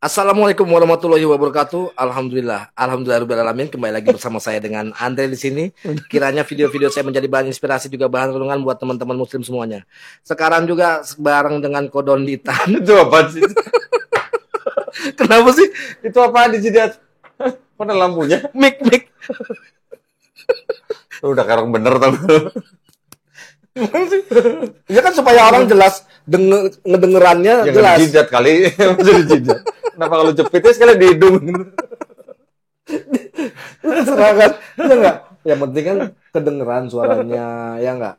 Assalamualaikum warahmatullahi wabarakatuh. Alhamdulillah alamin. Kembali lagi bersama saya dengan Andre di sini. Kiranya video-video saya menjadi bahan inspirasi juga bahan renungan buat teman-teman muslim semuanya. Sekarang juga bareng dengan Kodon Ditan. Itu apa sih? Kenapa sih? Itu apa di jidat? Mana lampunya? Mik. Lu udah karang bener tau. Ya kan supaya orang jelas ngedengerannya Yang jelas. di jidat kali. Masih di jidat. Kenapa kalau jepitnya sekali di hidung? Serangan. Ya enggak? Yang penting kan kedengeran suaranya, ya enggak?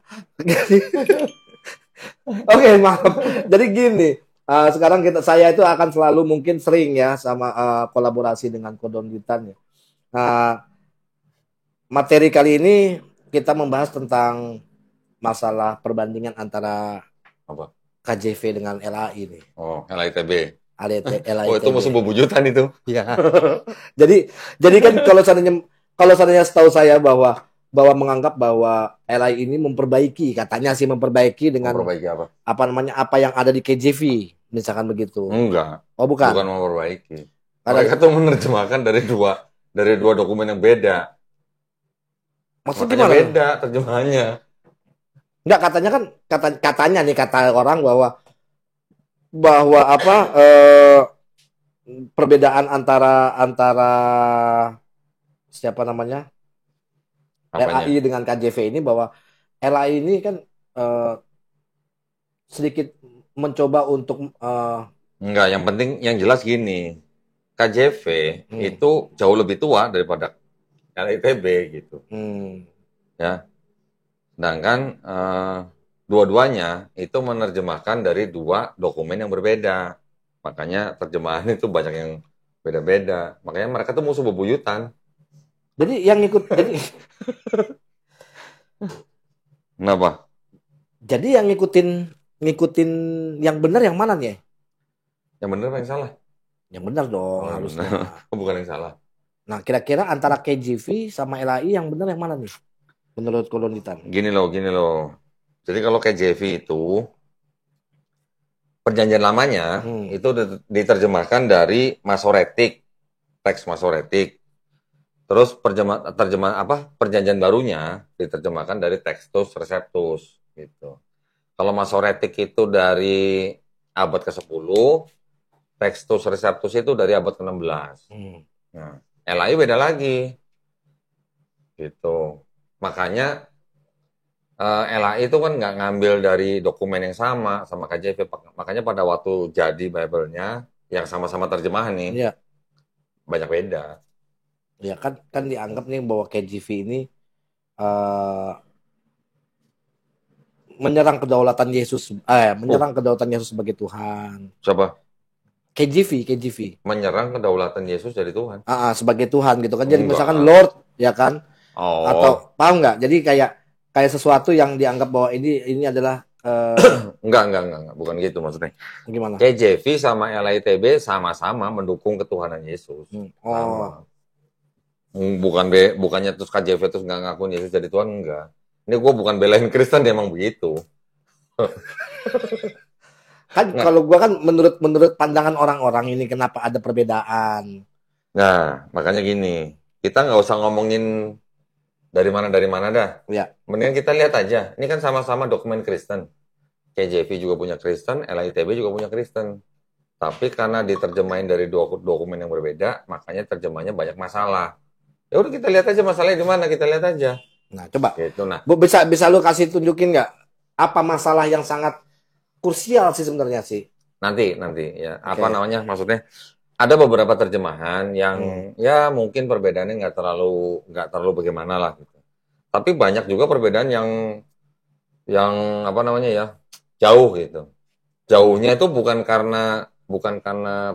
Oke, maaf. Jadi gini, sekarang saya itu akan selalu mungkin sering ya sama kolaborasi dengan Kodon Ditan ya. Uh, Materi kali ini kita membahas tentang masalah perbandingan antara Apa? KJV dengan LAI nih. Oh, LITB. Oh, itu LAITB. musuh bebuyutan itu. Ya. jadi kan kalau seandainya setahu saya bahwa menganggap bahwa LAI ini memperbaiki, katanya sih memperbaiki dengan Memperbaiki apa? apa yang ada di KJV, misalkan begitu. Enggak. Oh, bukan. Bukan memperbaiki. Mereka tuh menerjemahkan dari dua dokumen yang beda. Maksudnya Makanya gimana? beda terjemahannya. Enggak, katanya kan katanya nih kata orang bahwa apa perbedaan antara siapa namanya Apanya? LAI dengan KJV ini, bahwa LAI ini kan sedikit mencoba untuk Enggak, yang penting yang jelas gini. KJV itu jauh lebih tua daripada LITB gitu. Ya. Sedangkan dua-duanya itu menerjemahkan dari dua dokumen yang berbeda. Makanya terjemahan itu banyak yang beda-beda. Makanya mereka tuh musuh bebuyutan. jadi yang Kenapa? jadi yang ngikutin yang benar yang mana nih? Yang benar apa yang salah? Yang benar dong, Oh, harusnya. benar. Bukan yang salah. Nah, kira-kira antara KJV sama LAI yang benar yang mana nih? Menurut Kolonitan. Gini loh. Jadi kalau KJV itu perjanjian lamanya itu diterjemahkan dari Masoretik, teks Masoretik. Terus perjanjian barunya diterjemahkan dari Textus Receptus gitu. Kalau Masoretik itu dari abad ke-10, Textus Receptus itu dari abad ke-16. Nah, LAI beda lagi. Gitu. Makanya LAI itu kan nggak ngambil dari dokumen yang sama KJV. Makanya pada waktu jadi Bible-nya yang sama-sama terjemahan nih, ya. Banyak beda. Ya kan dianggap nih bahwa KJV ini menyerang kedaulatan Yesus, kedaulatan Yesus sebagai Tuhan. Siapa? KJV. Menyerang kedaulatan Yesus dari Tuhan. Sebagai Tuhan gitu kan. Jadi Enggak. misalkan Lord, ya kan? Oh. Atau paham nggak? Jadi kayak sesuatu yang dianggap bahwa ini adalah Enggak, bukan gitu maksudnya. Gimana? KJV sama LITB sama-sama mendukung ketuhanan Yesus. Bukannya terus KJV terus nggak ngakuin Yesus jadi Tuhan, enggak. Ini gue bukan belain Kristen, dia emang begitu. Kan kalau gue kan menurut pandangan orang-orang ini kenapa ada perbedaan. Nah, makanya gini, kita nggak usah ngomongin dari mana dah. Ya. Mendingan kita lihat aja. Ini kan sama-sama dokumen Kristen. KJV juga punya Kristen, LITB juga punya Kristen. Tapi karena diterjemahin dari dua dokumen yang berbeda, makanya terjemahnya banyak masalah. Ya udah kita lihat aja masalahnya di mana, kita lihat aja. Nah, coba. Gitu, nah. Bisa lu kasih tunjukin nggak apa masalah yang sangat krusial sih sebenarnya sih? Nanti ya. Okay. Apa namanya? Maksudnya ada beberapa terjemahan yang ya mungkin perbedaannya nggak terlalu bagaimana lah gitu. Tapi banyak juga perbedaan yang apa namanya ya, jauh gitu. Jauhnya itu bukan karena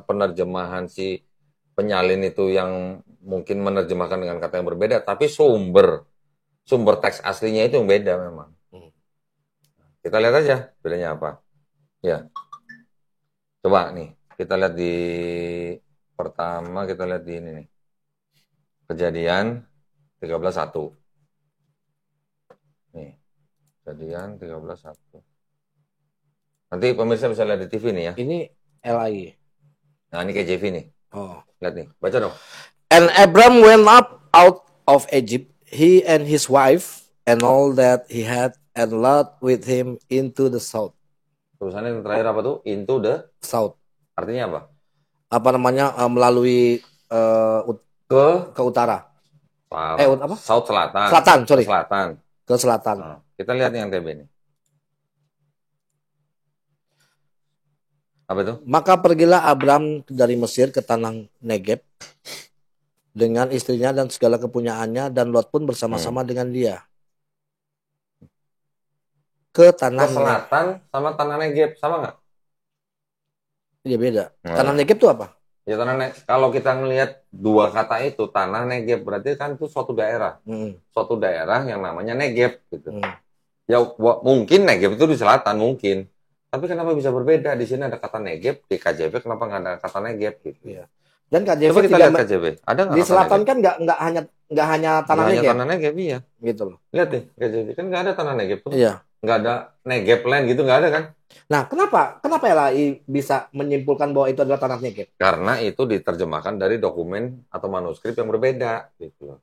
penerjemahan si penyalin itu yang mungkin menerjemahkan dengan kata yang berbeda, tapi sumber teks aslinya itu yang beda memang. Kita lihat aja bedanya apa. Ya. Coba nih, kita lihat kita lihat di ini nih. Kejadian 13:1. Nih. Kejadian 13:1. Nanti pemirsa bisa lihat di TV nih ya. Ini LAI. Nah, ini KJV nih. Oh. Lihat nih, baca dong. And Abram went up out of Egypt, he and his wife, and all that he had, and Lot with him into the south. Tulisannya yang terakhir apa tuh? Into the South. artinya apa? Apa namanya? Melalui ke utara. Apa? South selatan. Selatan, sorry. Ke selatan. Ke selatan. Nah, kita lihat yang TB ini. Apa itu? Maka pergilah Abram dari Mesir ke tanah Negeb dengan istrinya dan segala kepunyaannya, dan Lot pun bersama-sama dengan dia. Ke tanah selatan sama tanah Negeb sama nggak? Iya beda. Tanah Negeb itu apa? Ya kalau kita ngelihat dua kata itu, tanah Negeb berarti kan itu suatu daerah. Suatu daerah yang namanya Negeb gitu. Ya mungkin Negeb itu di selatan mungkin. Tapi kenapa bisa berbeda? Di sini ada kata Negeb, di KJV kenapa nggak ada kata Negeb gitu. Iya. Dan KJV coba kita lihat KJV. Ada di selatan kan nggak hanya tanah Negeb. Tanah Negeb iya. Gitu loh. Lihat nih KJV kan nggak ada tanah Negeb tuh. Iya. Nggak ada Negeb land gitu, nggak ada kan? Nah, kenapa LAI bisa menyimpulkan bahwa itu adalah tanah Negeb? Karena itu diterjemahkan dari dokumen atau manuskrip yang berbeda gitu.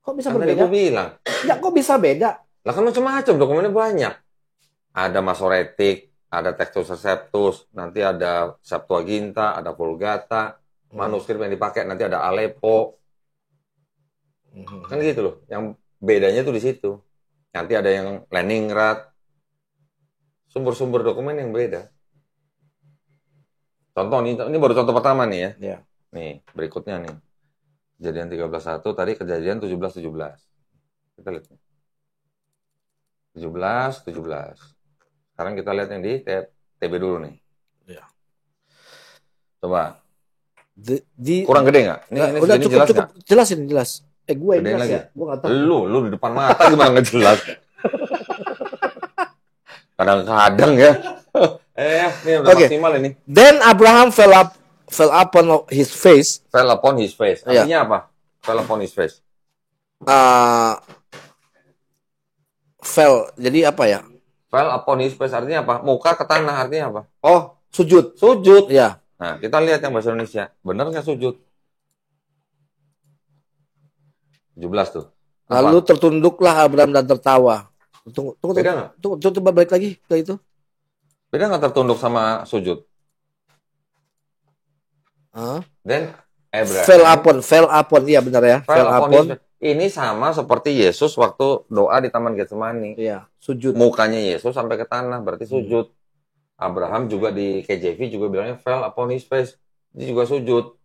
Kok bisa kan berbeda? Tadi gue bilang. Ya, kok bisa beda? Lah kan macam-macam, dokumennya banyak. Ada Masoretic, ada Textus Receptus, nanti ada Septuaginta, ada Vulgata, manuskrip yang dipakai, nanti ada Aleppo. Kan gitu loh. Yang bedanya tuh di situ. Nanti ada yang Leningrad. Sumber-sumber dokumen yang beda. Contoh nih, ini baru contoh pertama nih ya. Yeah. Nih, berikutnya nih. Kejadian 13.1, tadi kejadian 17.17. Kita lihat. 17. Sekarang kita lihat yang di TB dulu nih. Yeah. Coba. Kurang gede nggak? Ini udah cukup. Jelas. Gue yang jelas ya. Gue nggak tahu. Lu di depan mata gimana nggak jelas? Kadang-kadang ya. Ini udah maksimal ini. Then Abraham fell upon his face. Fell upon his face. Artinya apa? Fell upon his face. Fell. Jadi apa ya? Fell upon his face artinya apa? Muka ke tanah artinya apa? Oh, sujud. Ya. Nah, kita lihat yang bahasa Indonesia. Benar nggak sujud? 17 tuh. Apa? Lalu tertunduklah Abraham dan tertawa. Tunggu. Beda nggak? Tunggu, coba balik lagi ke itu. Beda nggak tertunduk sama sujud? Dan Abraham. Fell upon. Iya benar ya. Fell upon. Ini sama seperti Yesus waktu doa di Taman Getsemani. Iya, sujud. Mukanya Yesus sampai ke tanah, berarti sujud. Abraham juga di KJV juga bilangnya fell upon his face. Dia juga sujud.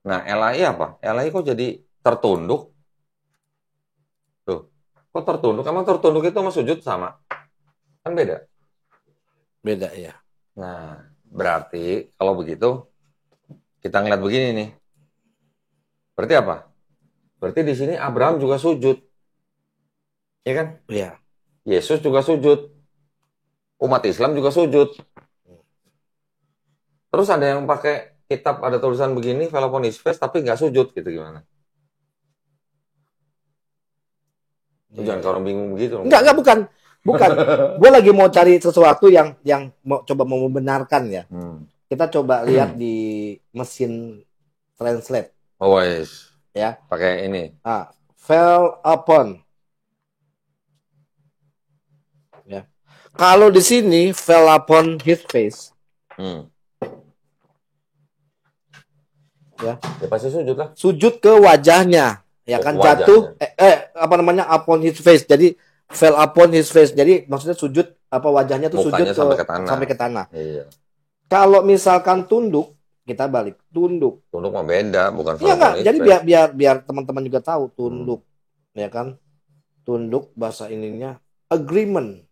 Nah, LAI apa? LAI kok jadi tertunduk? Tuh. Kok tertunduk? Emang tertunduk itu sama sujud sama? Kan beda. Beda ya. Nah, berarti kalau begitu kita ngeliat begini nih. Berarti apa? Berarti di sini Abraham juga sujud. Iya kan? Iya. Yesus juga sujud. Umat Islam juga sujud. Terus ada yang pakai kitab ada tulisan begini, fell upon his face, tapi nggak sujud gitu gimana? Jangan kalau orang bingung begitu. Enggak, bukan. Gue lagi mau cari sesuatu yang mau coba membenarkan ya. Kita coba lihat di mesin translate. Oh, yes. Ya. Pakai ini. Fell upon. Ya. Kalau di sini fell upon his face. Ya. Ya pasti sujud lah. Sujud ke wajahnya. Ya kan jatuh upon his face. Jadi fell upon his face. Jadi maksudnya sujud wajahnya tuh mukanya sujud sampai ke tanah. Iya. Kalau misalkan tunduk, kita balik tunduk mah beda, bukan fell upon his face. Jadi biar teman-teman juga tahu tunduk. Ya kan? Tunduk bahasa ininya agreement.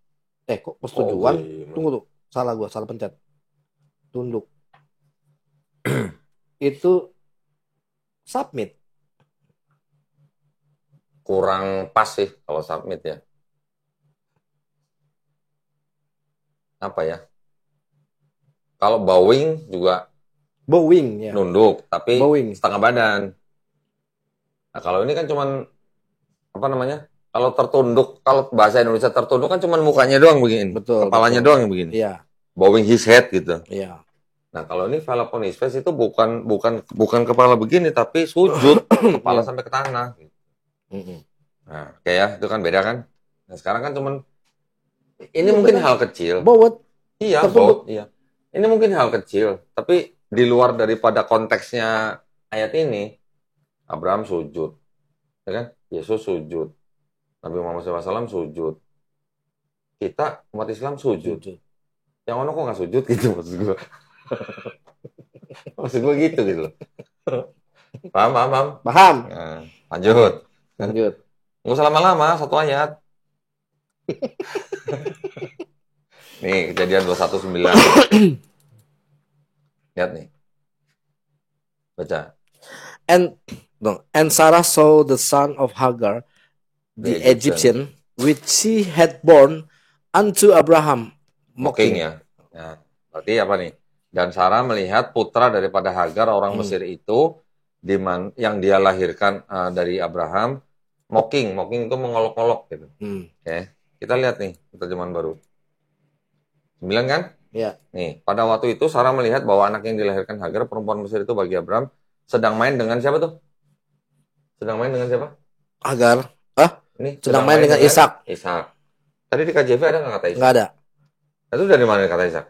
Kok persetujuan? Tunggu tuh. Salah pencet. Tunduk. Itu submit. Kurang pas sih kalau submit ya. Apa ya? Kalau bowing juga ya. Nunduk, tapi setengah badan. Nah, kalau ini kan cuman Kalau tertunduk, kalau bahasa Indonesia tertunduk kan cuman mukanya doang begini. Betul. Kepalanya doang yang begini. Iya. Bowing his head gitu. Iya. Nah, kalau ini vela ponistes itu bukan kepala begini, tapi sujud, kepala sampai ke tanah. Nah, kayak itu kan beda kan? Nah, sekarang kan cuman ini Iya mungkin benar. hal kecil. Bawat Iya, tertunduk. iya. Ini mungkin hal kecil, tapi di luar daripada konteksnya ayat ini, Abraham sujud, ya kan? Yesus sujud, Nabi Muhammad SAW sujud, kita umat Islam sujud. Jujur. Yang mana kok nggak sujud gitu maksud gue. Maksud gue gitu loh. Paham, paham, paham. Paham? Nah, Oke, lanjut. lanjut. Nggak usah lama-lama, satu ayat. Nih, kejadian 219. Lihat nih, baca. And no, and Sarah saw the son of Hagar, The the Egyptian. Egyptian, which she had born unto Abraham, Mocking mocking. ya. Nah, berarti apa nih? Dan Sarah melihat putra daripada Hagar orang Hmm. Mesir itu yang dia lahirkan dari Abraham, mocking itu mengolok-olok gitu. Oke. Kita lihat nih terjemahan baru. 9 kan? Ya. Nih, pada waktu itu Sarah melihat bahwa anak yang dilahirkan Hagar perempuan Mesir itu bagi Abraham sedang main dengan siapa tuh? Sedang main dengan siapa? Hagar. Ini Sedang main dengan Ishak. Ishak. Tadi di KJV ada nggak kata Ishak? Nggak ada. Itu dari mana kata Ishak?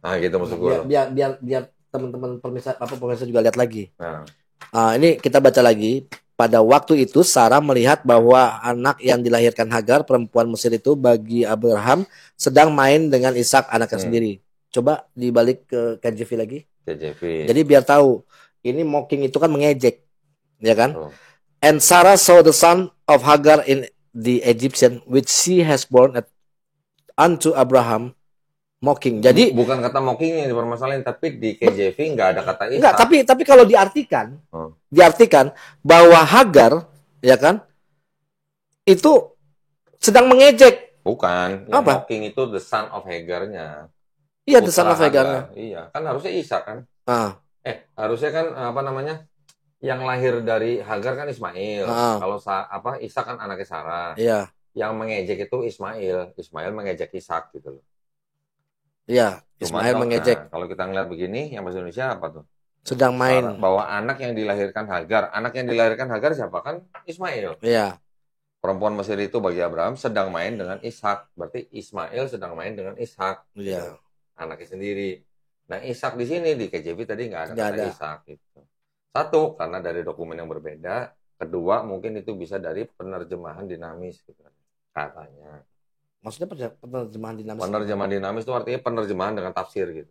Nah, gitu maksud gue. Biar teman-teman pemirsa juga lihat lagi. Nah. Ini kita baca lagi. Pada waktu itu Sarah melihat bahwa anak yang dilahirkan Hagar perempuan Mesir itu bagi Abraham sedang main dengan Ishak anaknya sendiri. Coba dibalik ke KJV lagi. KJV. Jadi biar tahu ini mocking itu kan mengejek, ya kan? And Sarah saw the son of Hagar in the Egyptian which she has born unto Abraham, mocking. Jadi bukan kata mocking yang dipermasalahin, tapi di KJV nggak ada kata Ishak. Enggak, tapi kalau diartikan bahwa Hagar, ya kan, itu sedang mengejek. Bukan, yang apa? Mocking itu the son of Hagar-nya. Iya, the son of Hagar-nya. Iya, kan harusnya Ishak kan. Ah. Harusnya kan apa namanya? Yang lahir dari Hagar kan Ismail. Kalau Ishak kan anaknya Sarah. Iya. Yang mengejek itu Ismail. Ismail mengejek Ishak gitu loh. Iya, Ismail mengejek. Kalau kita ngeliat begini, yang bahasa Indonesia apa tuh? Sedang main. Bahwa anak yang dilahirkan Hagar. Anak yang dilahirkan Hagar siapa? Kan Ismail. Iya. Perempuan Mesir itu bagi Abraham sedang main dengan Ishak. Berarti Ismail sedang main dengan Ishak. Iya. Anaknya sendiri. Nah, Ishak di sini di KJV tadi nggak ada kata Ishak gitu. Satu, karena dari dokumen yang berbeda. Kedua, mungkin itu bisa dari penerjemahan dinamis gitu. Katanya. Maksudnya penerjemahan dinamis? Penerjemahan dinamis itu artinya penerjemahan dengan tafsir gitu.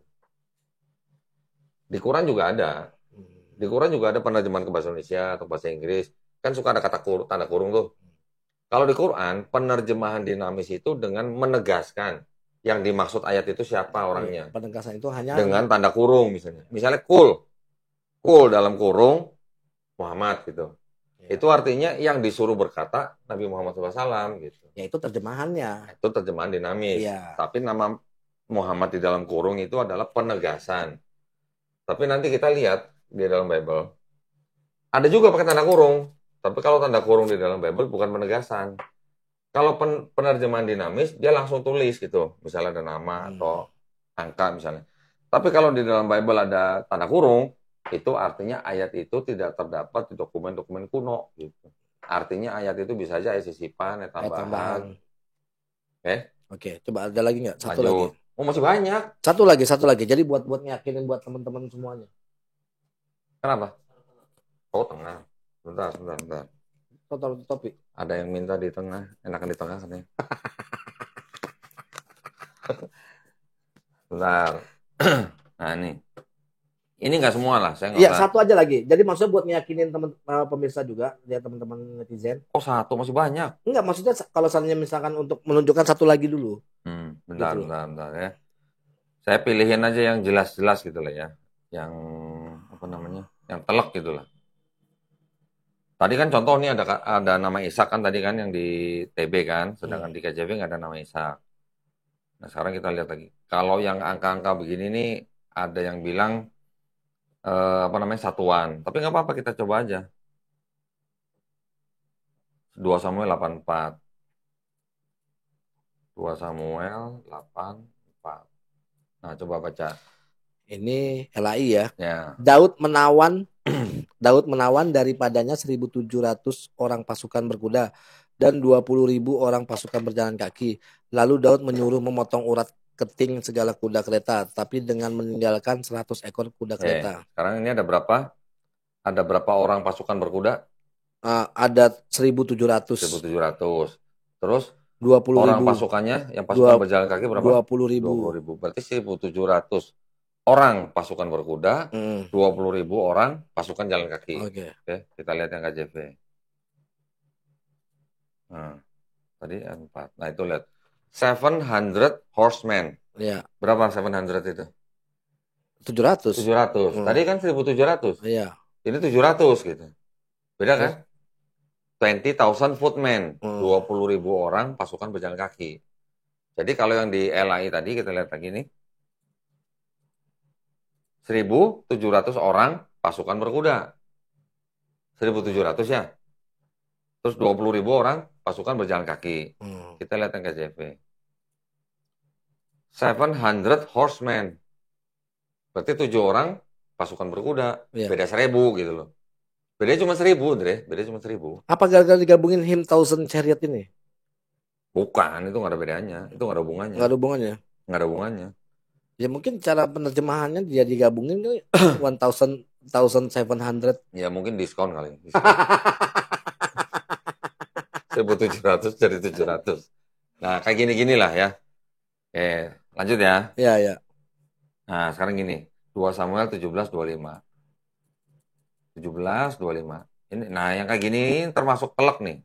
Di Quran juga ada. Di Quran juga ada penerjemahan ke bahasa Indonesia atau bahasa Inggris. Kan suka ada kata tanda kurung tuh. Kalau di Quran, penerjemahan dinamis itu dengan menegaskan yang dimaksud ayat itu siapa orangnya. Penegasan itu hanya dengan tanda kurung misalnya. Misalnya kul dalam kurung Muhammad gitu. Ya. Itu artinya yang disuruh berkata Nabi Muhammad SAW gitu. Ya itu terjemahannya. Itu terjemahan dinamis. Ya. Tapi nama Muhammad di dalam kurung itu adalah penegasan. Tapi nanti kita lihat di dalam Bible ada juga pakai tanda kurung. Tapi kalau tanda kurung di dalam Bible bukan penegasan. Kalau penerjemahan dinamis dia langsung tulis gitu. Misalnya ada nama atau angka misalnya. Tapi kalau di dalam Bible ada tanda kurung, itu artinya ayat itu tidak terdapat di dokumen-dokumen kuno gitu. Artinya ayat itu bisa aja ayat sisipan, ayat tambahan. Oke, coba ada lagi nggak? Satu Lanjut. lagi. Oh, masih banyak. Satu lagi. Jadi buat ngeyakinin buat teman-teman semuanya. Kenapa? Oh, tengah. Bentar. Topik. Ada yang minta di tengah, enakan di tengah katanya. Bentar. Nah, ini nggak semua lah. Iya, satu aja lagi. Jadi maksudnya buat meyakinin teman pemirsa juga, ya teman-teman netizen. Oh, satu masih banyak. Enggak, maksudnya kalau seandainya misalkan untuk menunjukkan satu lagi dulu. Bentar ya. Saya pilihin aja yang jelas-jelas gitu lah ya. Yang apa namanya? Yang telak gitu lah. Tadi kan contoh nih ada nama Ishak kan tadi kan yang di TB kan, sedangkan di KJV nggak ada nama Ishak. Nah, sekarang kita lihat lagi. Kalau yang angka-angka begini nih ada yang bilang satuan. Tapi nggak apa-apa, kita coba aja. 2 Samuel 84. 2 Samuel 84. Nah, coba baca. Ini LAI ya. Ya. Daud menawan daripadanya 1.700 orang pasukan berkuda dan 20.000 orang pasukan berjalan kaki. Lalu Daud menyuruh memotong urat keting segala kuda kereta, tapi dengan meninggalkan 100 ekor kuda kereta. Sekarang ini ada berapa? Ada berapa orang pasukan berkuda? Ada 1.700. 1.700. Terus 20.000. orang pasukannya, yang pasukan berjalan kaki berapa? 20.000. 20.000. Berarti 1.700 orang pasukan berkuda, 20.000 orang pasukan jalan kaki. Oke, kita lihat yang KJV. Nah, tadi 4. Nah, itu lihat. 700 horsemen. Iya. Berapa 700 itu? 700. 700. Tadi kan 1.700. Iya. Ini 700 gitu. Beda kan? 20,000 footmen. 20.000 orang pasukan berjalan kaki. Jadi kalau yang di LAI tadi kita lihat lagi nih. 1.700 orang pasukan berkuda. 1.700 ya. Terus 20.000 orang pasukan berjalan kaki. Kita lihat yang KJV. 700 horsemen. Berarti 7 orang pasukan berkuda. Beda 1.000 gitu loh. Beda cuma 1.000, Dre. Beda cuma 1.000. Apa gara-gara digabungin him thousand chariot ini? Bukan, itu nggak ada bedanya. Itu nggak ada hubungannya. Nggak ada hubungannya? Nggak ada hubungannya. Ya mungkin cara penerjemahannya dia digabungin kali. 1,700. Ya mungkin diskon kali. 1.700 jadi 700. Nah, kayak gini-gini lah ya. Lanjut ya. Iya, ya. Nah, sekarang gini. 2 Samuel 17:25. 17:25. Ini, nah yang kayak gini termasuk telek nih.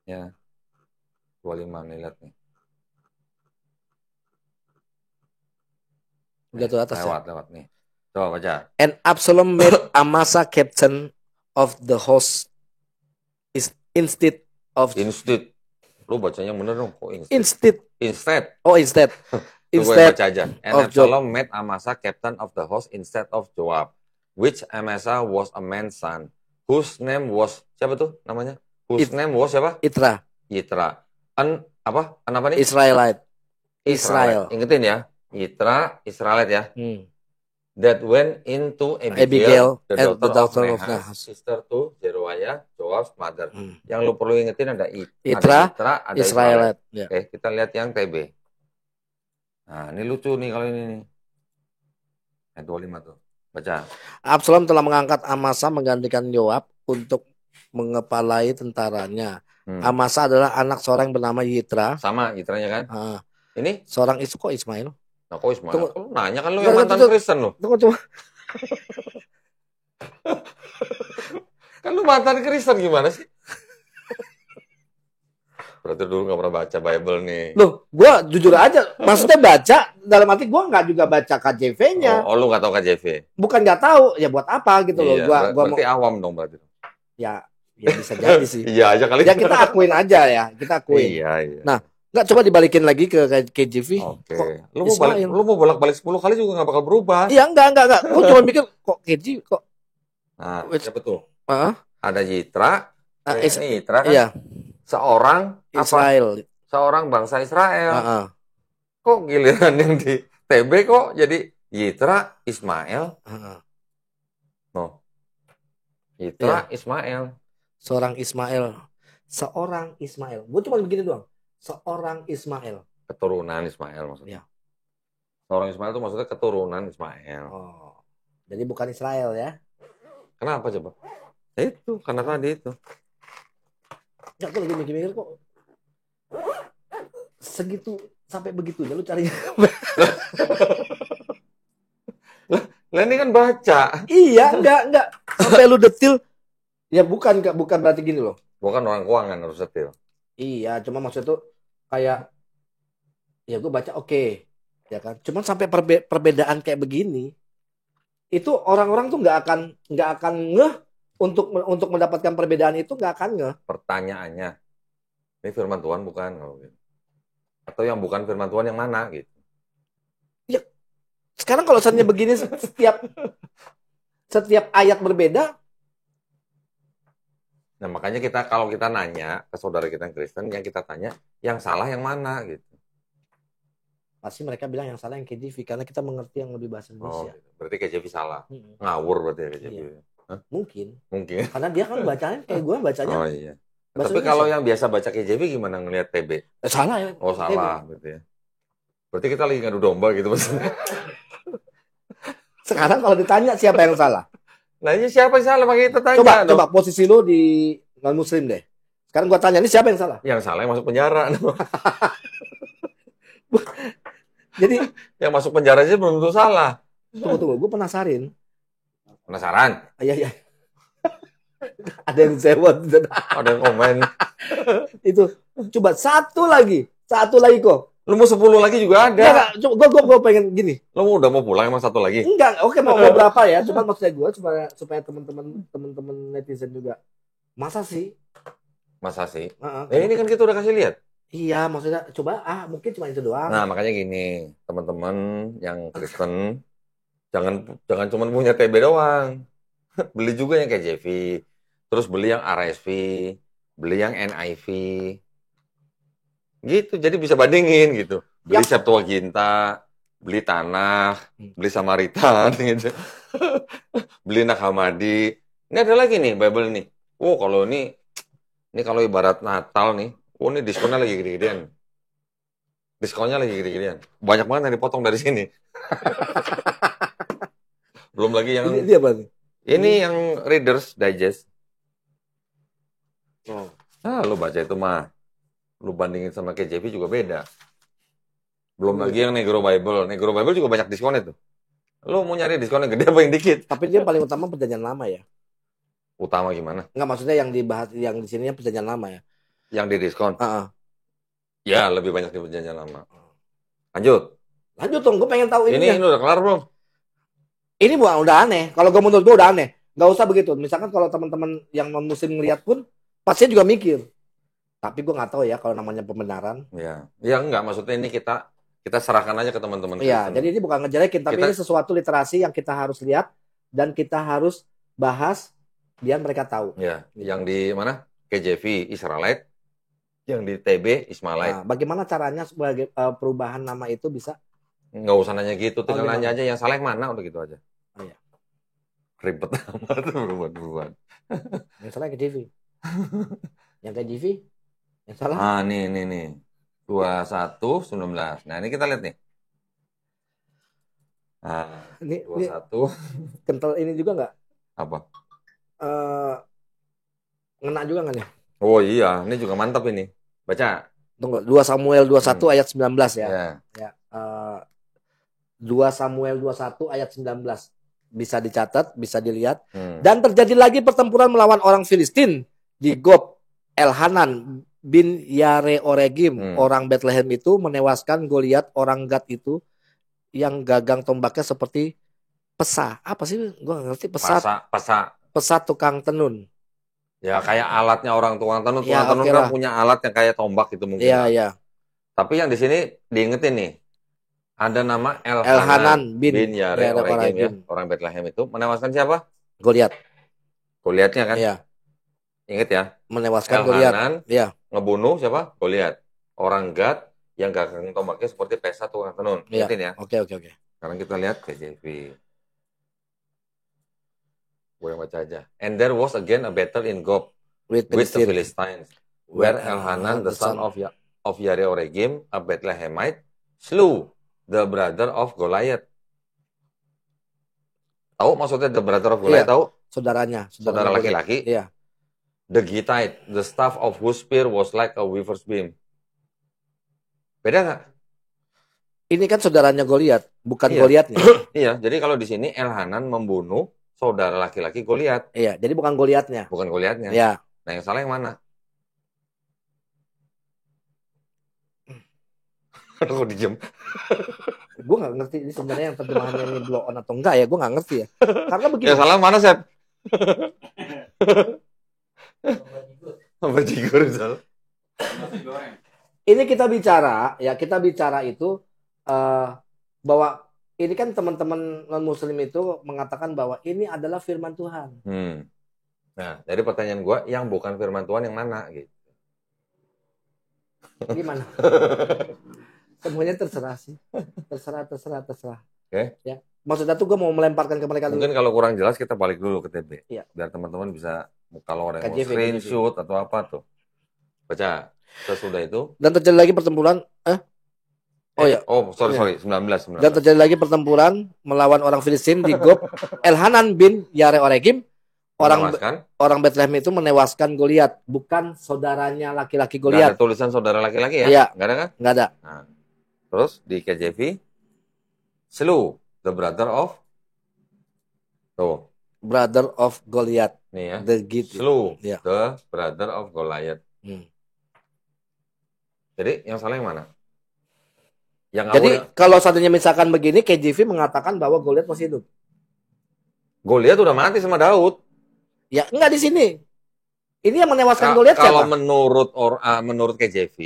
Ya. 25 nih, lihat nih. Udah tuh atas lewat nih. Coba baca. And Absalom made Amasa captain of the host instead of Lu bacanya bener dong kok instead. Oh, instead. Instead baca aja. And Absalom made Amasa captain of the host instead of Joab, which Amasa was a man's son, whose name was siapa tuh namanya? Whose name was siapa? Yitra. Apa nih? Israel. Ingetin ya. Yitra, Israelit ya. That went into Abigail, the daughter of Nahas, sister to Zeruiah, Joab's mother. Yang lu perlu ingetin ada Yitra, ada Israelit. Oke, kita lihat yang TB. Nah, ini lucu nih kalau ini nih. Ayat 25 tuh. Baca. Absalom telah mengangkat Amasa menggantikan Yoab untuk mengepalai tentaranya. Amasa adalah anak seorang yang bernama Yitra. Sama Yitranya kan? Ini seorang Ismail. Nah, kok Ismail? Lu nanya kan lu yang mantan Kristen lu. Tunggu. Kan lu mantan Kristen gimana sih? Berarti dulu gak pernah baca Bible nih. Loh, gua jujur aja. Maksudnya baca, dalam arti gua nggak juga baca KJV-nya. Oh, lu gak tahu KJV? Bukan nggak tahu, ya buat apa gitu loh. Gua berarti awam dong berarti. Ya bisa jadi sih. Iya aja kali. Ya kita akuin aja ya, kita akuin. Iya. Nah, nggak coba dibalikin lagi ke KJV. Oke. Lu mau bolak-balik 10 kali juga nggak bakal berubah. Iya, enggak. Gua cuma mikir kok KJV kok. Nah, siapa tuh? Ada Yitra. Ini Yitra kan? Iya. Seorang Israel. Seorang bangsa Israel. Kok giliran yang di TB kok jadi Yitra Ismail? Yitra Ismail. Seorang Ismail. Gue cuma begini doang. Seorang Ismail. Keturunan Ismail maksudnya. Seorang Ismail itu maksudnya keturunan Ismail. Oh. Jadi bukan Israel ya? Kenapa coba? Itu karena tadi itu. Ya, gue lagi mikir-mikir kok segitu sampai begitunya lu cari. Lah ini kan baca. Iya, enggak. Sampai lu detil. Ya bukan berarti gini loh. Bukan orang keuangan harus detil. Iya, cuma maksud itu kayak ya gue baca oke. Ya kan. Cuma sampai perbedaan kayak begini. Itu orang-orang tuh nggak akan ngeh untuk mendapatkan perbedaan itu nggak akan ngeh. Pertanyaannya, ini firman Tuhan bukan? Atau yang bukan firman Tuhan yang mana gitu? Ya, sekarang kalau misalnya begini setiap ayat berbeda. Nah makanya kalau kita nanya ke saudara kita yang Kristen, yang kita tanya yang salah yang mana gitu. pasti mereka bilang yang salah yang KJV karena kita mengerti yang lebih bahasa Oh, Indonesia. gitu. Berarti KJV salah. Mm-mm. Ngawur berarti ya KJV. Iya. Hah? Mungkin. Mungkin. Karena dia kan bacanya kayak gue bacanya Oh iya. bahasa Tapi kalau Indonesia. yang biasa baca KJV gimana ngelihat TB? Salah ya. Oh salah berarti ya. Berarti kita lagi ngadu domba gitu maksudnya. Sekarang kalau ditanya siapa yang salah? Nah ini siapa yang salah? Makanya kita tanya dong. Coba posisi lu di non muslim deh. Sekarang gua tanya ini siapa yang salah? Yang salah yang masuk penjara. Jadi Yang masuk penjara sih belum tentu salah. tunggu, gue penasaran. Penasaran? Iya. Ada yang sewot. Ada yang komen. Itu. Coba satu lagi kok. Lu mau 10 lagi juga ada. Enggak, gue pengen gini. Lu udah mau pulang emang satu lagi? Enggak, oke mau berapa ya? Cuma maksudnya gue supaya teman-teman netizen juga. Masa sih? Ini kan kita udah kasih lihat. Iya, maksudnya coba mungkin cuma itu doang. Nah, makanya gini, teman-teman yang Kristen jangan cuma punya TB doang. Beli juga yang KJV, terus beli yang RSV, beli yang NIV. Gitu, jadi bisa bandingin gitu. Beli Septuaginta, beli Tanakh, beli Samaritan gitu. Beli Nag Hammadi. Ini ada lagi nih Bible nih. Oh, kalau ini kalau ibarat Natal nih, ini diskonnya lagi gede-gedean. Diskonnya lagi gede-gedean. Banyak banget yang dipotong dari sini. Belum lagi yang Ini apa nih? Ini yang Reader's Digest. Oh. Lu baca itu mah. Lu bandingin sama KJV juga beda. Belum lagi yang Negro Bible. Negro Bible juga banyak diskon itu. Lu mau nyari diskon yang gede apa yang dikit? Tapi dia paling utama perjanjian lama ya. Utama gimana? Enggak, maksudnya yang dibahas yang di sininya perjanjian lama ya. Yang di diskon? Ya, lebih banyak di perjanjian lama. Lanjut dong, gue pengen tahu ini udah kelar belum? Ini udah aneh. Kalau gue menurut gue udah aneh. Gak usah begitu. Misalkan kalau teman-teman yang non muslim ngeliat pun, pasti juga mikir. Tapi gue nggak tahu ya kalau namanya pembenaran. Ya enggak. Maksudnya ini kita serahkan aja ke teman-teman. Iya. Jadi ini bukan ngejelekin, tapi ini sesuatu literasi yang kita harus lihat dan kita harus bahas biar mereka tahu. Ya. Yang di mana? KJV Israelite. Yang di TB Ismailite. Nah, bagaimana caranya sebagai perubahan nama itu bisa? Nggak usah nanya gitu, tinggal nanya aja yang salah yang mana, udah gitu aja. Oh, iya. Ribet amat tuh perubahan. Yang salah KJV. Yang KJV? Yang salah? Nih. 21:19. Nah, ini kita lihat nih. Nah, ini 21. Kental ini juga nggak? Apa? Ngena juga nggak nih? Oh iya, ini juga mantap ini. Baca. Tunggu, 2 Samuel 21 ayat 19 ya. Ya. 2 Samuel 21 ayat 19. Bisa dicatat, bisa dilihat. Dan terjadi lagi pertempuran melawan orang Filistin di Gob. Elhanan bin Yareoregim, orang Bethlehem itu menewaskan Goliat orang Gad itu yang gagang tombaknya seperti pesa. Apa sih? Gua nggak ngerti. Pesa tukang tenun. Ya kayak alatnya orang tukang tenun. Tukang tenun kan punya alat yang kayak tombak itu mungkin. Iya. Tapi yang di sini diingetin nih. Ada nama Elhanan bin Yareoregim ya, orang Bethlehem itu menewaskan siapa? Goliatnya kan? Iya. Ingat ya? Menewaskan Goliat. Iya. Ngebunuh siapa? Goliat. Orang Gad yang gagang tombaknya seperti pesa tukang tenun. Ingatin ya? Oke. Sekarang kita lihat KJV. Gue yang baca aja. And there was again a battle in Gob with the Philistines, where Elhanan, the son of Yareoregim, a Bethlehemite, slew the brother of Goliath. Tahu maksudnya the brother of Goliath? Tahu? Saudara laki-laki. Iya. The Gittite, the staff of whose spear was like a weaver's beam. Beda nggak? Ini kan saudaranya Goliat, bukan Goliatnya. Iya, jadi kalau di sini Elhanan membunuh saudara laki-laki Goliat. Iya, jadi bukan Goliatnya. Bukan Goliatnya. Iya. Nah, yang salah yang mana? Aduh, dijem. Gue nggak ngerti ini sebenarnya yang terjemahannya ini blow on atau enggak ya, gue nggak ngerti ya. Karena begini. Yang salah mana, Sep? Bajigur salah. Ini kita bicara itu bahwa ini kan teman-teman non muslim itu mengatakan bahwa ini adalah firman Tuhan. Nah, jadi pertanyaan gue, yang bukan firman Tuhan yang mana gitu? Gimana? Semuanya terserah sih. Terserah. Oke. Ya. Maksudnya tuh gue mau melemparkan ke mereka dulu. Mungkin kalau kurang jelas kita balik dulu ke TB. Iya. Biar teman-teman bisa, kalau ada yang mau KJV. screenshot atau apa tuh. Baca. Sesudah itu. Dan terjadi lagi pertempuran. Oh ya. Oh, sorry. 19. Dan terjadi lagi pertempuran melawan orang Filistin di Gob. Elhanan bin Yareoregim. Orang Bethlehem itu menewaskan Goliat, bukan saudaranya laki-laki Goliat. Nggak ada tulisan saudara laki-laki ya? Iya. Nggak ada kan? Nggak ada. Nah, terus di KJV, slew the brother of, tuh, brother of Goliath. nih ya. Slew the brother of Goliath. Jadi yang salah yang mana? Jadi kalau seandainya misalkan begini, KJV mengatakan bahwa Goliat masih hidup. Goliat udah mati sama Daud. Ya enggak di sini. Ini yang menewaskan Goliat siapa? Kalau menurut KJV,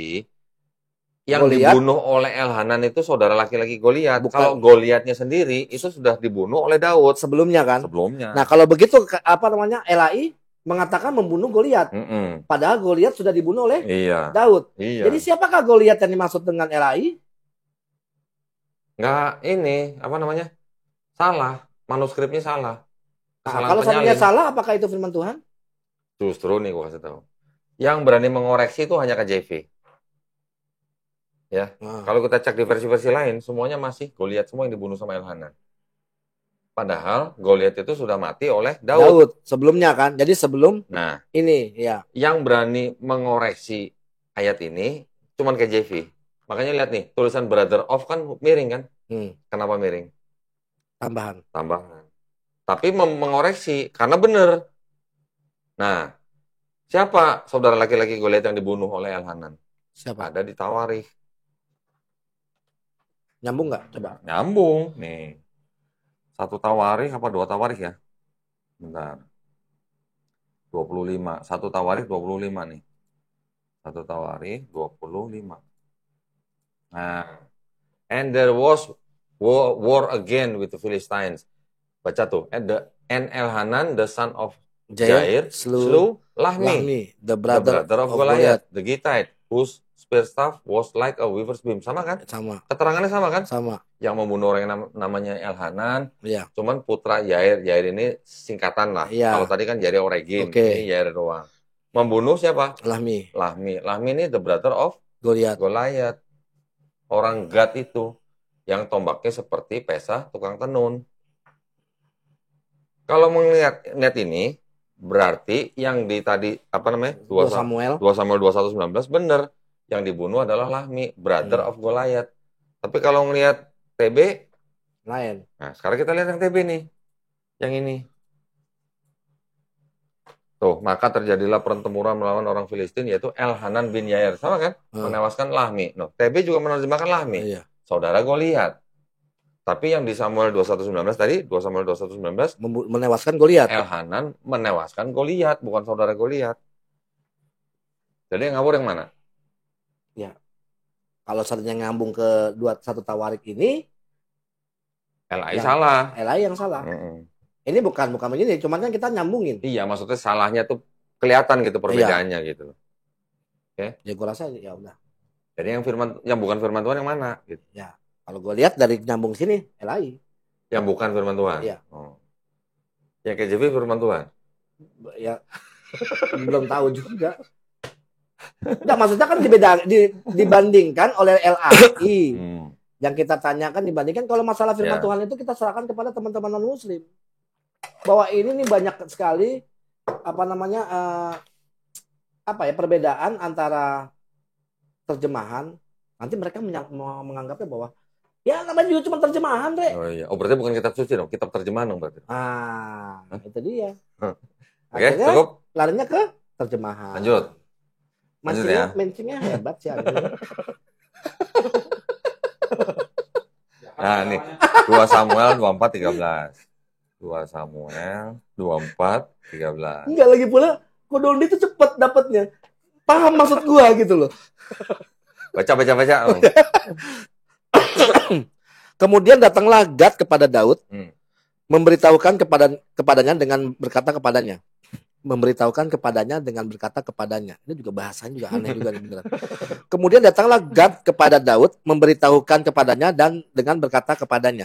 yang dibunuh oleh Elhanan itu saudara laki-laki Goliat. Kalau Goliatnya sendiri itu sudah dibunuh oleh Daud sebelumnya kan? Sebelumnya. Nah kalau begitu Elai mengatakan membunuh Goliat. Padahal Goliat sudah dibunuh oleh Daud. Iya. Jadi siapakah Goliat yang dimaksud dengan Elai? Enggak, salah. Manuskripnya salah. Kalau seandainya salah, apakah itu firman Tuhan? Justru nih gua kasih tahu. Yang berani mengoreksi itu hanya KJV. Ya. Kalau kita cek di versi-versi lain, semuanya masih Goliat semua yang dibunuh sama Elhanan. Padahal Goliat itu sudah mati oleh Daud sebelumnya kan. Jadi sebelum ini ya. Yang berani mengoreksi ayat ini cuman KJV. Makanya lihat nih, tulisan brother of kan miring kan? Kenapa miring? Tambahan. Tapi mengoreksi karena benar. Nah, siapa saudara laki-laki Goliat yang dibunuh oleh Elhanan? Siapa? Ada di Tawarikh. Nyambung nggak? Coba. Nyambung nih. 1 Tawarikh apa 2 Tawarikh ya? Bentar. 25. 1 Tawarikh 25 nih. 1 Tawarikh 25. Nah, and there was war again with the Philistines. Baca tuh. And Elhanan, the son of Jair, slew Lahmi, the brother of Goliath, the Gittite, whose spear staff was like a weaver's beam. Sama kan? Sama. Keterangannya sama kan? Sama. Yang membunuh orang yang namanya Elhanan. Iya. Cuman putra Jair. Jair ini singkatan lah. Iya. Kalau tadi kan Jair Oregim. Ini Jair doang. Membunuh siapa? Lahmi. Lahmi ini the brother of Goliath. Orang Gad itu. Yang tombaknya seperti Pesah tukang tenun. Kalau melihat ini, berarti yang di tadi 2 Samuel 21:19 benar. Yang dibunuh adalah Lahmi, brother of Goliath. Tapi kalau ngelihat TB lain. Nah, sekarang kita lihat yang TB nih. Yang ini. Tuh, maka terjadilah pertempuran melawan orang Filistin yaitu Elhanan bin Yair. Sama kan? Menewaskan Lahmi. No, TB juga menerjemahkan Lahmi. Iya. Saudara Goliat. Tapi yang di Samuel 21:19 tadi, 2 Samuel 21:19 menewaskan Goliat. Elhanan menewaskan Goliat, bukan saudara Goliat. Jadi yang ngawur yang mana? Ya. Kalau seandainya ngambung ke 1 Tawarikh ini, Elai salah. Elai yang salah. Ini bukan begini, cuman kan kita nyambungin. Iya, maksudnya salahnya tuh kelihatan gitu perbedaannya gitu. Oke. Ya gue rasa ya udah. Jadi yang bukan firman Tuhan yang mana gitu. Ya. Kalau gue lihat dari nyambung sini, Elai. Yang bukan firman Tuhan? Iya. Yang KJV firman Tuhan? Ya, belum tahu juga. Nggak, maksudnya kan dibandingkan oleh LAI. Yang kita tanyakan dibandingkan, kalau masalah firman Tuhan itu kita serahkan kepada teman-teman non-muslim. Bahwa ini nih banyak sekali, perbedaan antara terjemahan. Nanti mereka menganggapnya bahwa ya namanya juga cuma terjemahan, Re. Oh iya. Oh berarti bukan kitab suci dong, kitab terjemahan dong berarti. Itu dia. Oke, cukup. Larinya ke terjemahan. Lanjut ya. Mancingnya hebat sih. Nah, nih 2 Samuel 24:13. 2 Samuel 24:13. Enggak, lagi pula Kodoldi itu cepet dapatnya. Paham maksud gua gitu loh. Baca. Kemudian datanglah Gad kepada Daud, memberitahukan kepadanya dengan berkata kepadanya, memberitahukan kepadanya dengan berkata kepadanya. Ini juga bahasanya juga aneh juga nih beneran. Kemudian datanglah Gad kepada Daud, memberitahukan kepadanya dan dengan berkata kepadanya,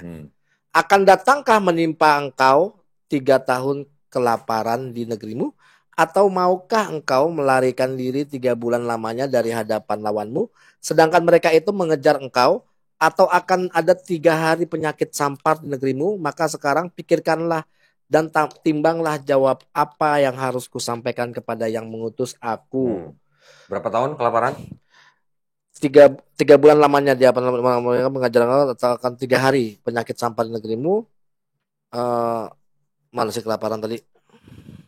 akan datangkah menimpa engkau 3 tahun kelaparan di negerimu? Atau maukah engkau melarikan diri 3 bulan lamanya dari hadapan lawanmu, sedangkan mereka itu mengejar engkau? Atau akan ada 3 hari penyakit sampar di negerimu? Maka sekarang pikirkanlah dan timbanglah jawab apa yang harus kusampaikan kepada yang mengutus aku. Berapa tahun kelaparan? 3 bulan lamanya dia mereka mengajar engkau, atau akan 3 hari penyakit sampar di negerimu. Mana sih kelaparan tadi?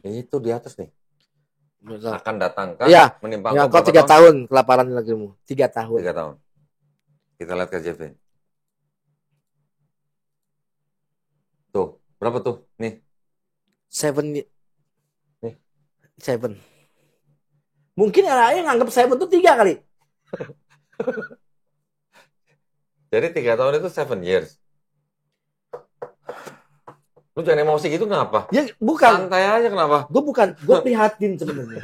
Itu di atas nih. Akan datangkah ya, menimpa engkau berapa 3 tahun kelaparan di negerimu. 3 tahun. 3 tahun. Kita lihat KJV. Tuh, berapa tuh? Nih. 7. Mungkin LAI nganggap 7 itu 3 kali. Jadi 3 tahun itu 7 years. Lu jangan emosi gitu kenapa? Ya bukan. Santai aja kenapa? Gue prihatin sebenarnya.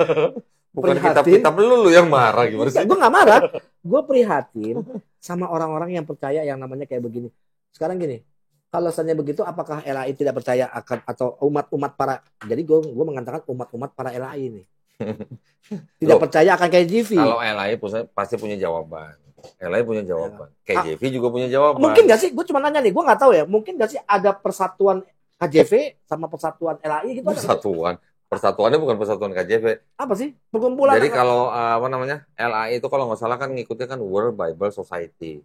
Bukan kitab-kitab lu yang marah gimana sih? Gue nggak marah. Gue prihatin sama orang-orang yang percaya yang namanya kayak begini. Sekarang gini, kalau misalnya begitu, apakah LAI tidak percaya akan atau umat-umat para? Jadi gue mengatakan umat-umat para LAI ini tidak percaya akan KJV. Kalau LAI pasti punya jawaban. LAI punya jawaban. KJV juga punya jawaban. Mungkin nggak sih? Gue cuma nanya nih. Gue nggak tahu ya. Mungkin nggak sih ada persatuan KJV sama persatuan LAI gitu? Persatuannya bukan persatuan KJV. Apa sih? Perkumpulan. Jadi kalau LAI itu kalau nggak salah kan ngikutnya kan World Bible Society.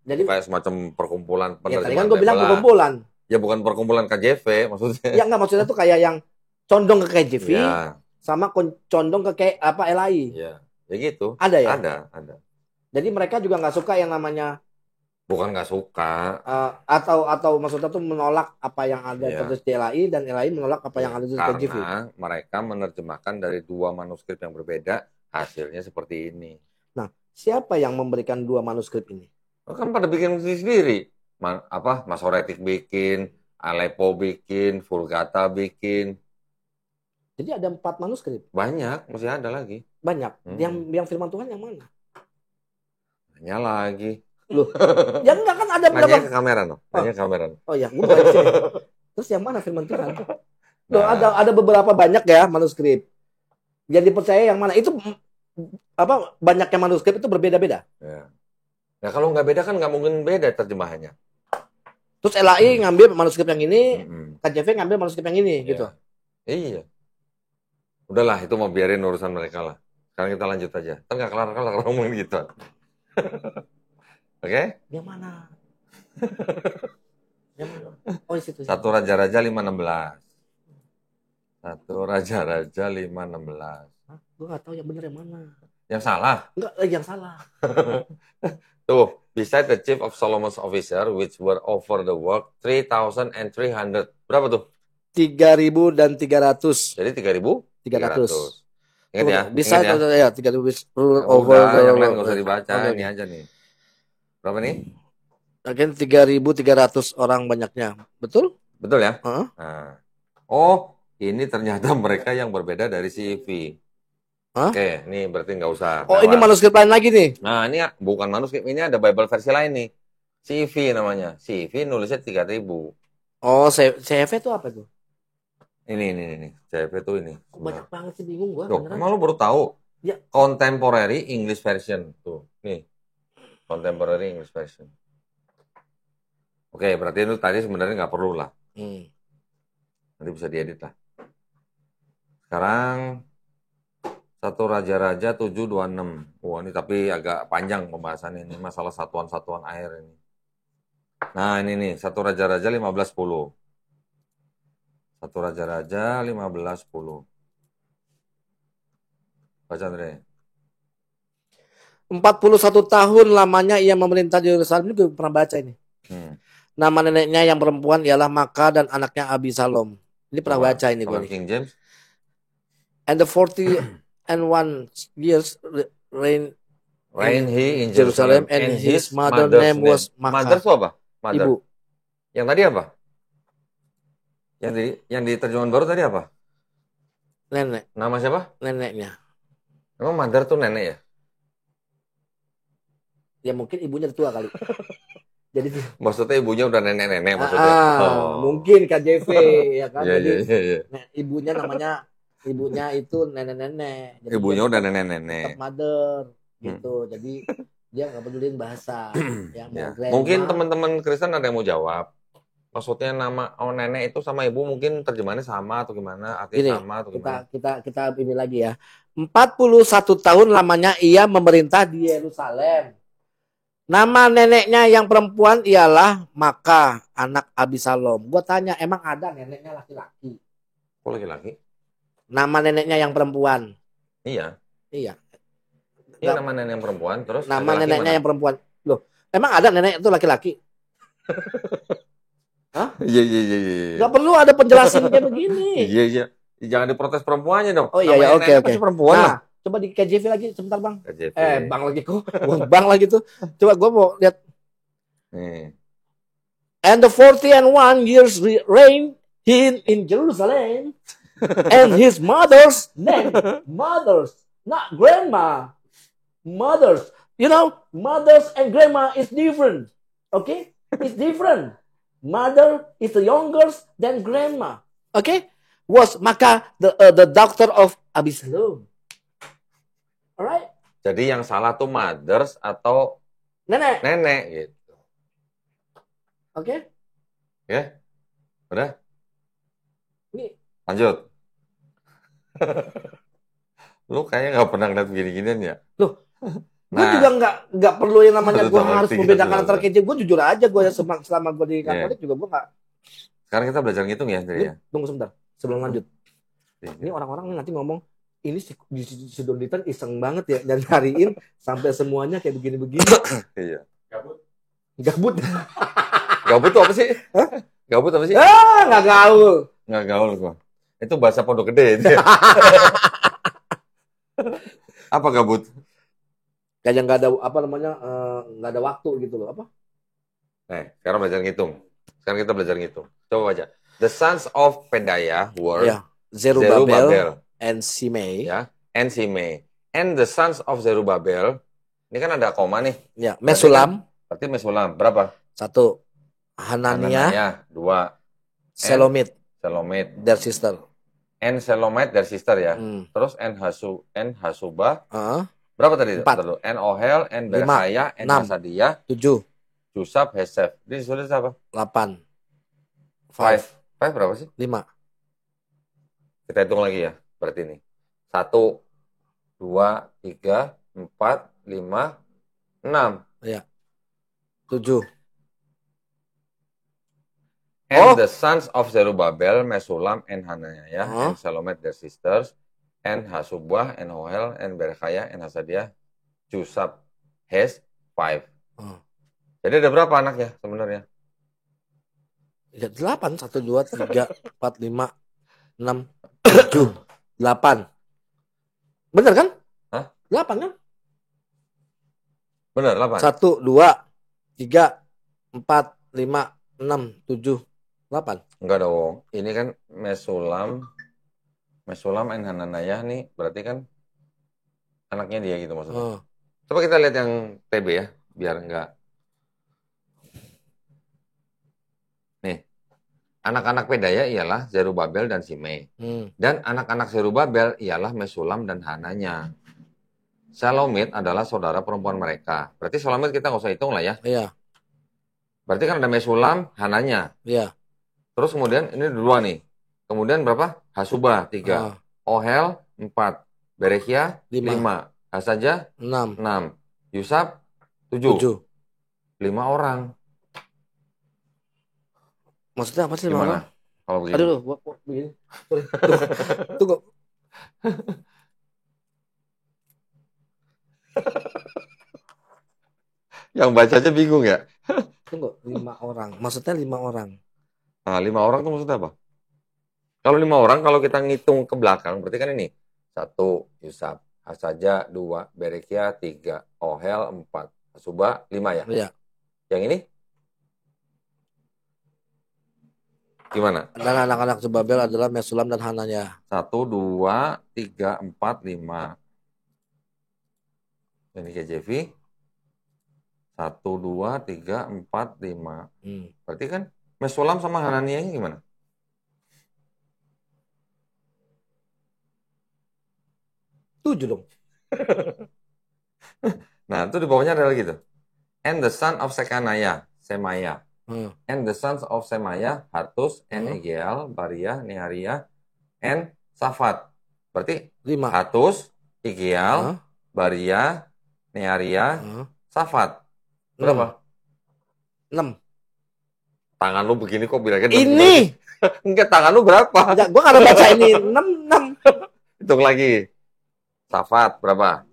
Jadi kayak semacam perkumpulan penerjemahan. Ya tadi kan gue bilang perkumpulan. Ya bukan perkumpulan KJV maksudnya. Ya nggak, maksudnya tuh kayak yang condong ke KJV sama condong ke LAI. Ya gitu. Ada ya? Ada. Jadi mereka juga nggak suka yang namanya. Bukan nggak suka. Atau maksudnya tuh menolak apa yang ada tertulis di LAI dan LAI menolak apa yang ada di KJV. Karena mereka menerjemahkan dari 2 manuskrip yang berbeda, hasilnya seperti ini. Nah, siapa yang memberikan 2 manuskrip ini? Kan pada bikin sendiri. Masoretic bikin, Aleppo bikin, Vulgata bikin. Jadi ada 4 manuskrip. Banyak, masih ada lagi. Banyak. Yang firman Tuhan yang mana? Banyak lagi. Loh, ya enggak kan ada berapa? Nanya ke kamera no. Nanya ke kamera. Oh ya, gue bukan sini. Terus yang mana firman Tuhan? Loh, ada beberapa banyak ya manuskrip. Jadi percaya yang mana? Itu banyaknya manuskrip itu berbeda-beda. Ya. Nah, kalau nggak beda kan nggak mungkin beda terjemahannya. Terus LAI ngambil manuskrip yang ini, KJV ngambil manuskrip yang ini, gitu. Iya. Udahlah, itu mau biarin urusan mereka lah. Sekarang kita lanjut aja. Kan nggak kelar-kelar ngomongin gitu. Oke? Yang mana? Oh, di situ. 1 Raja-Raja 5:16. 1 Raja-Raja 5:16. Gue nggak tahu yang benar yang mana. Yang salah? Enggak, yang salah. Tuh, beside the chief of Solomon's officer, which were over the work, 3,300. Berapa tuh? 3.300. Jadi 3.300. Ingat ya? Bisa ya? 3.000 over. Yang lain nggak usah dibaca, ini aja nih. Berapa nih? Mungkin 3.300 orang banyaknya. Betul? Betul ya? Nah. Oh, ini ternyata mereka yang berbeda dari CV. Oke, ini berarti nggak usah. Oh, ini manuskrip lain lagi nih? Nah, ini bukan manuskrip, ini ada Bible versi lain nih. CV namanya. CV nulisnya 3.000. Oh, CV itu apa tuh? Ini. CV itu ini. Banyak banget sih, bingung gua. Emang lu baru tahu? Ya. Contemporary English Version. Tuh, nih. Contemporary English Version. Oke, berarti itu tadi sebenarnya nggak perlu lah. Nanti bisa diedit lah. Sekarang 1 Raja-Raja 7:26. Wah, ini tapi agak panjang pembahasannya ini. Masalah satuan-satuan air ini. Nah, ini nih. 1 Raja-Raja 15:10. 1 Raja-Raja 15:10. Baca, Andre. 41 tahun lamanya ia memerintah di Yerusalem. Ini gue pernah baca ini. Nama neneknya yang perempuan ialah Maka dan anaknya Abisalom. Ini pernah baca ini gue. King James. And the 41 years reign he in Jerusalem and his mother name was Maka. Mother itu apa? Mother. Ibu. Yang tadi apa? Yang di terjemahan baru tadi apa? Nenek. Nama siapa? Neneknya. Emang mother tuh nenek ya? Ya mungkin ibunya tua kali. Jadi Maksudnya ibunya udah nenek-nenek maksudnya. Oh. mungkin KJV ya kan. Iya, Jadi iya, iya, iya. ibunya itu nenek-nenek. Jadi dia Ibunya udah tetap nenek-nenek. mother Hmm. gitu. Jadi dia nggak peduliin bahasa. Ya mau Ya. grandma. Mungkin teman-teman Kristen ada yang mau jawab. Maksudnya nama nenek itu sama ibu mungkin terjemahannya sama atau gimana? Gini, Artinya sama atau gimana? kita ini lagi ya. 41 tahun lamanya ia memerintah di Yerusalem. Nama neneknya yang perempuan ialah Maka, anak Abisalom. Gue tanya, emang ada neneknya laki-laki? Kok laki-laki? Nama neneknya yang perempuan. Iya. Iya. Iya nama nenek yang perempuan. Terus Nama laki-laki neneknya mana? yang perempuan. Loh, emang ada nenek itu laki-laki? Hah? Iya, iya, iya, iya. Gak perlu ada penjelasan kayak begini. Iya, iya. Jangan diprotes perempuannya dong. Oh iya, ya, oke, oke. Pasti perempuan lah. Nah, coba di KJV lagi sebentar bang. KJV. Bang lagi kok. Bang lagi tuh. Coba gue mau lihat. Nih. And the 41 years reign in Jerusalem. And his mother's name. Mothers. Not grandma. Mothers. You know, mothers and grandma is different. Okay? It's different. Mother is the youngest than grandma. Okay? Was Maka the doctor of Abisalom. Alright? Jadi yang salah tuh mothers atau nenek gitu. Oke? Ya? Udah? Ini. Lanjut. Lu kayaknya nggak pernah ngeliat gini-ginian ya? Loh, gue juga nggak perlu yang namanya gue harus membedakan antara KJ. Gue jujur aja gue ya selama gue di Katolik juga gue nggak. Sekarang kita belajar ngitung ya, ya. Tunggu sebentar sebelum lanjut. Ini orang-orang nanti ngomong ini si Donditan iseng banget ya dan nyariin sampai semuanya kayak begini-begini. Iya. Gabut. Gabut tuh apa sih? Hah? Gabut apa sih? Nggak gaul. Nggak gaul gua. Itu bahasa Pondok Gede itu. Apa gabut? Kayak nggak ada apa namanya nggak ada waktu gitu loh apa? Sekarang belajar ngitung. Sekarang kita belajar ngitung. Coba baca. The sons of Pedaiah were Zerubbabel and Shimei. Ya, and Shimei. And the sons of Zerubbabel. Ini kan ada koma nih. Ya, Mesulam. Berarti Mesulam berapa? 1. Hananiah. 2. Selomit. Their sister. And Selomit their sister ya. Terus and Hasubah. Berapa tadi? 4. And Ohel, and Berkaya, and Hasadiah. 7. Jusab, Hesef. Ini disuruh siapa? 8. 5 berapa sih? 5. Kita hitung lagi ya. Berarti ini. 1, 2, 3, 4, 5, 6. Iya. 7. And the sons of Zerubbabel, Mesulam, and Hananiah, and Selomit their sisters, and Hasubah, and Ohel, and Berkaya, and Hasadiah, Jusab, Hes, 5. Jadi ada berapa anaknya sebenarnya? Ya, 8. 1, 2, 3, 4, 5, 6, 7, 8. Bener kan? Hah? 8 kan? Bener, 8. 1, 2, 3, 4, 5, 6, 7, 8. Enggak dong. Ini kan Mesulam and Hananiah nih, berarti kan anaknya dia gitu maksudnya. Coba kita lihat yang TB ya, biar enggak. Nih, anak-anak Pedaya ialah Zerubbabel dan Shimei. Dan anak-anak Zerubbabel ialah Mesulam dan Hananya. Selomit adalah saudara perempuan mereka. Berarti Selomit kita nggak usah hitung lah ya. Iya. Berarti kan ada Mesulam, Hananya. Iya. Terus kemudian ini 2 nih. Kemudian berapa? Hasubah 3. Ohel 4. Berekia 5. Hasaja 6. Yusab 7. 5 orang. Maksudnya apa sih 5 orang? Kalau begini. Aduh, begini. Sorry. Tunggu. Yang baca aja bingung ya? Tunggu, 5 orang. Maksudnya 5 orang. Nah, 5 orang itu maksudnya apa? Kalau 5 orang, kalau kita ngitung ke belakang, berarti kan ini. 1, Yusab. Hasaja 2. Berekia 3. Ohel 4. Hasubah 5 ya? Iya. Yang ini? Gimana? Dan anak-anak Zebabel adalah Mesulam dan Hananya. 1, 2, 3, 4, 5. Ini KJV. 1, 2, 3, 4, 5. Berarti kan Mesulam sama Hananiahnya gimana? Tujuh dong. Nah, itu di bawahnya ada lagi tuh. And the son of Sekanaya, Semaya. And the sons of Semaya, Hatus, and Egiel, Bariah, Neariah, and Safat. Berarti 5. Hatus, Egiel, Bariah, Neariah, Safat. Berapa? 6. Tangan lu begini kok bilangnya 6. Ini. Enggak, tangan lu berapa? Enggak, gua nggak baca ini. 6. Hitung lagi. Safat berapa?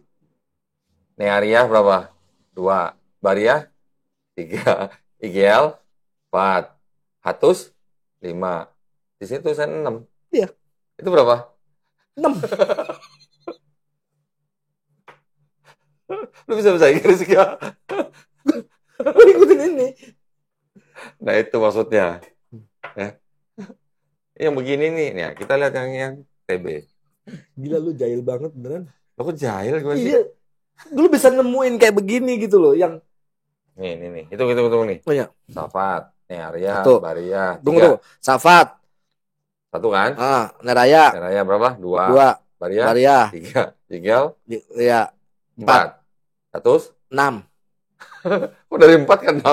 Neariah berapa? 2. Bariah 3. Igiel 4. Hatus 5. Di situ tulisan 6. Iya. Itu berapa? 6. Lu bisa bahasa Inggris gak? Lu ikutin ini. Nah itu maksudnya. Ya. Yang begini nih, ya, kita lihat yang TB. Gila lu jahil banget beneran. Aku jahil gue sih. Iya. Lu bisa nemuin kayak begini gitu loh, yang nih. Itu nih. Oh iya. Safat, Neariah, Satu. Bariah. Tunggu. Safat. 1 kan? Neraya. Neraya berapa? 2. Bariah. 3. Igiel. Iya. 4. Hatus 6. Kok dari 4 kan 6?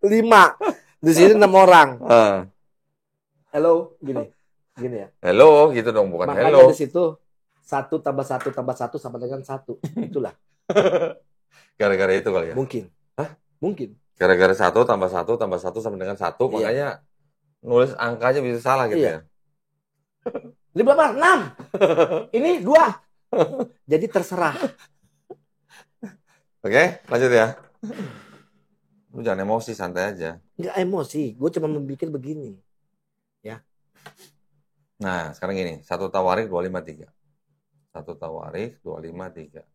5. Di sini 6 orang. Hello, gini ya. Hello, gitu dong, bukan makanya hello. Makanya di situ 1 tambah 1 tambah 1 sama dengan 1. Itulah. Gara-gara itu kali ya? Mungkin. Hah? Mungkin. Gara-gara 1 tambah 1 tambah 1 sama dengan 1, iya. Makanya nulis angkanya bisa salah gitu ya. Ini berapa? 6. Ini 2. Jadi terserah. Oke, lanjut ya. Lu jangan emosi, santai aja. Enggak emosi, gue cuma memikir begini. Ya. Nah, sekarang gini, 1 Tawarik 253. 1 Tawarik 253.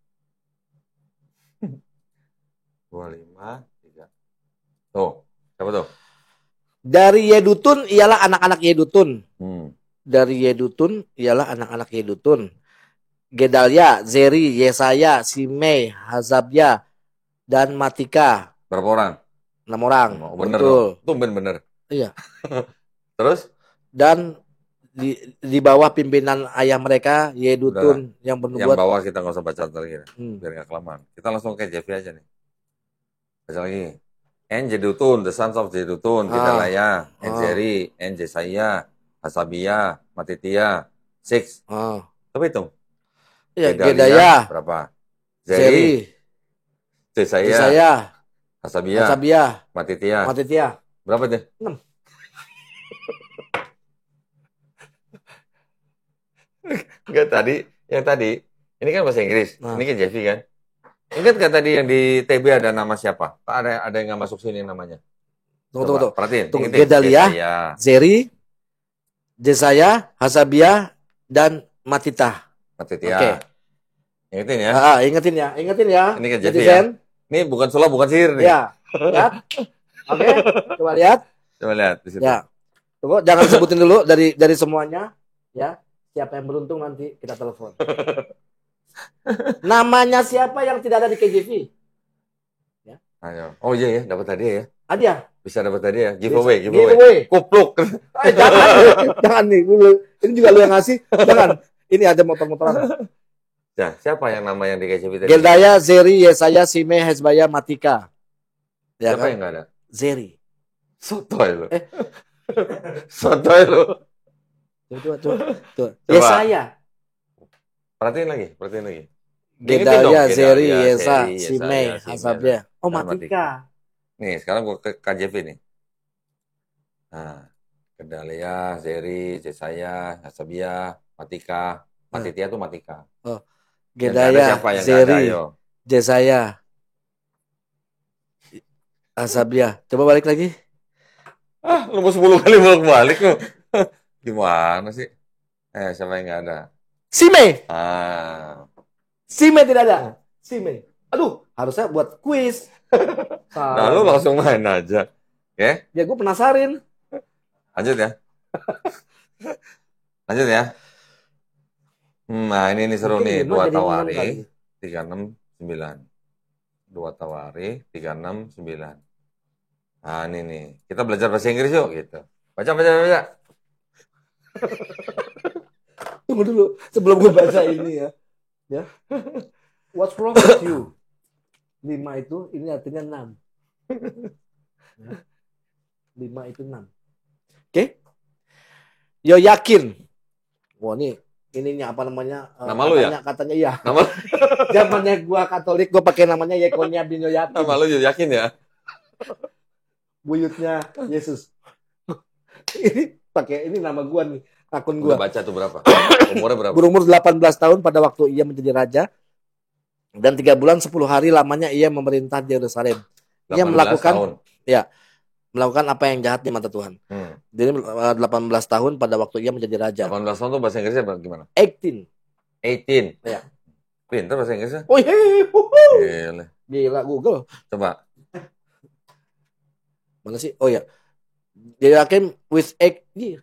253. Tuh, siapa tuh? Dari Yedutun ialah anak-anak Yedutun. Dari Yedutun ialah anak-anak Yedutun. Gedalia, Zeri, Yesaya, Simei, Hazabya, dan Matika. Berapa orang? 6 orang. Oh, bener. Betul. Tumben bener. Iya. Terus? Dan di bawah pimpinan ayah mereka, Yedutun, yang bernubuat. Yang bawah kita nggak usah baca lagi. Biar nggak kelamaan. Kita langsung ke JV aja nih. Baca lagi. En Jedutun, the sons of Jedutun, Gedalia, En Zeri, En Jesaya, Hasabia, Matitia, 6. Coba hitung. Ya, Gedalia berapa? Zeri, Jesaya, Hasabia, Matitia. Berapa deh? 6. Enggak, yang tadi, ini kan bahasa Inggris, ini kan JV kan? Ingat nggak tadi yang di TB ada nama siapa? Ada yang nggak masuk sini namanya? Tunggu. Perhatiin. Gedalia, Zeri, Jesaya, Hasabia, dan Matitia. Oke. Ingetin ya. Ingetin ya. Ini kan JV ya. Ini bukan sulap, bukan sihir nih. Ya. Lihat. Oke. Coba lihat di situ. Ya. Tunggu, jangan sebutin dulu dari semuanya, ya. Siapa yang beruntung nanti kita telepon. Namanya siapa yang tidak ada di KJV? Ya. Ayo. Oh iya ya, dapat hadiah ya. Hadiah. Bisa dapat hadiah. Giveaway. Kupluk. Jangan nih. Ini juga lu yang ngasih. Jangan. Ini ada motor-motoran. Ya, siapa yang nama yang di KJV tadi? Gedalia, Zeri, Yesaya, Simei, Hezbaya, Matika. Ya, siapa kan? Yang nggak ada? Zeri. Sotoy lu. Sotoy lu. Tuh. Yesaya. Perhatiin lagi. Gedalia, Zeri, Yesa, Simei, Hasabia. Oh, Matika. Nih, sekarang gua ke KJV nih. Nah, Gedalia, Zeri, Yesaya, Hasabia, Matika. Matitia tuh Matika. Oh. Gedalia, Zeri, Yesaya, Hasabia. Coba balik lagi. Lu mau 10 kali balik lu. Gimana sih? Siapa yang nggak ada? Simei. Simei tidak ada. Simei. Aduh, harusnya buat kuis. Nah, lu langsung main aja. Oke, Ya gue penasaran. lanjut ya. Lanjut ya. Nah, ini seru Mungkin nih. 5 Dua jadi 6 Tawari, kali. 369. Dua Tawari, 369. Nah, ini nih. Kita belajar bahasa Inggris yuk, gitu. Baca, baca, baca. Tunggu dulu sebelum gue baca ini ya. Ya. What's wrong with you? 5 itu ini artinya 6. Ya. 5 itu 6. Oke. Yo yakin. Wah ininya apa namanya? Nama lu ya? Katanya iya. Nama, Zamannya gua Katolik gua pakai namanya Yekonia bin Yoyakin. nama lu yakin ya? Buyutnya Yesus. Ini nama gua nih, akun gua. Udah baca tuh berapa? Umurnya berapa? Berumur 18 tahun pada waktu ia menjadi raja dan 3 bulan 10 hari lamanya ia memerintah di Yerusalem. Ia 18 melakukan tahun. melakukan apa yang jahat di mata Tuhan. Jadi 18 tahun pada waktu ia menjadi raja. 18 tahun tuh bahasa Inggrisnya gimana? 18. 18. Ya. Pinter bahasa Inggrisnya. Oh Gila. Gila Google. Coba. Mana sih? Oh ya. Dia yakin with 8 years.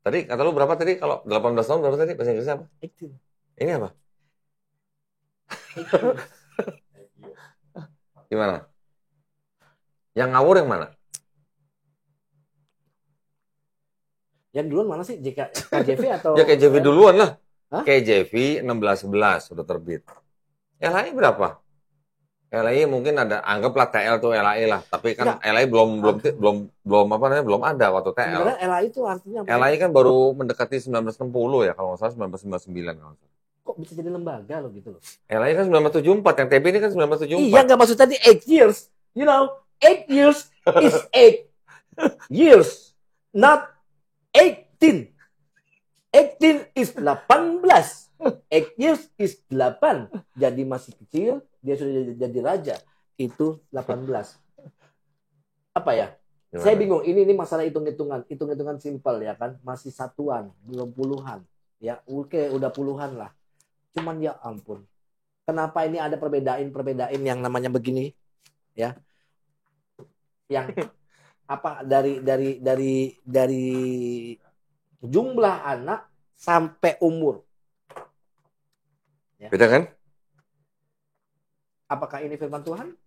Tadi kata lu berapa tadi? Kalau 18 tahun berapa tadi? Bahasa Inggrisnya apa? 18. Ini apa? Gimana? Yang ngawur yang mana? Yang duluan mana sih? KJV atau? Ya KJV duluan lah. Hah? KJV 1611 sudah terbit. LAI berapa? LAI mungkin ada, anggaplah TL tuh LAI lah. Tapi kan LAI belum apa namanya, belum ada waktu TL. Sebenarnya LAI itu artinya apa? LAI kan baru mendekati 1960 ya, kalau nggak salah 1999 kalau nggak salah. Kok bisa jadi lembaga loh gitu loh? LAI kan 1974, yang TB ini kan 1974. Iya, nggak maksud tadi 8 years. You know, 8 years is 8 years, not 18. 18 is 18. 8 years is 8. Jadi masih kecil, dia sudah jadi raja. Itu 18. Apa ya? Gimana? Saya bingung. Ini masalah hitung-hitungan. Hitung-hitungan simpel ya kan. Masih satuan, belum puluhan. Ya, oke, udah puluhan lah. Cuman ya ampun. Kenapa ini ada perbedaan yang namanya begini? Ya. Yang apa dari jumlah anak sampai umur. Ya. Beda kan? Apakah ini firman Tuhan?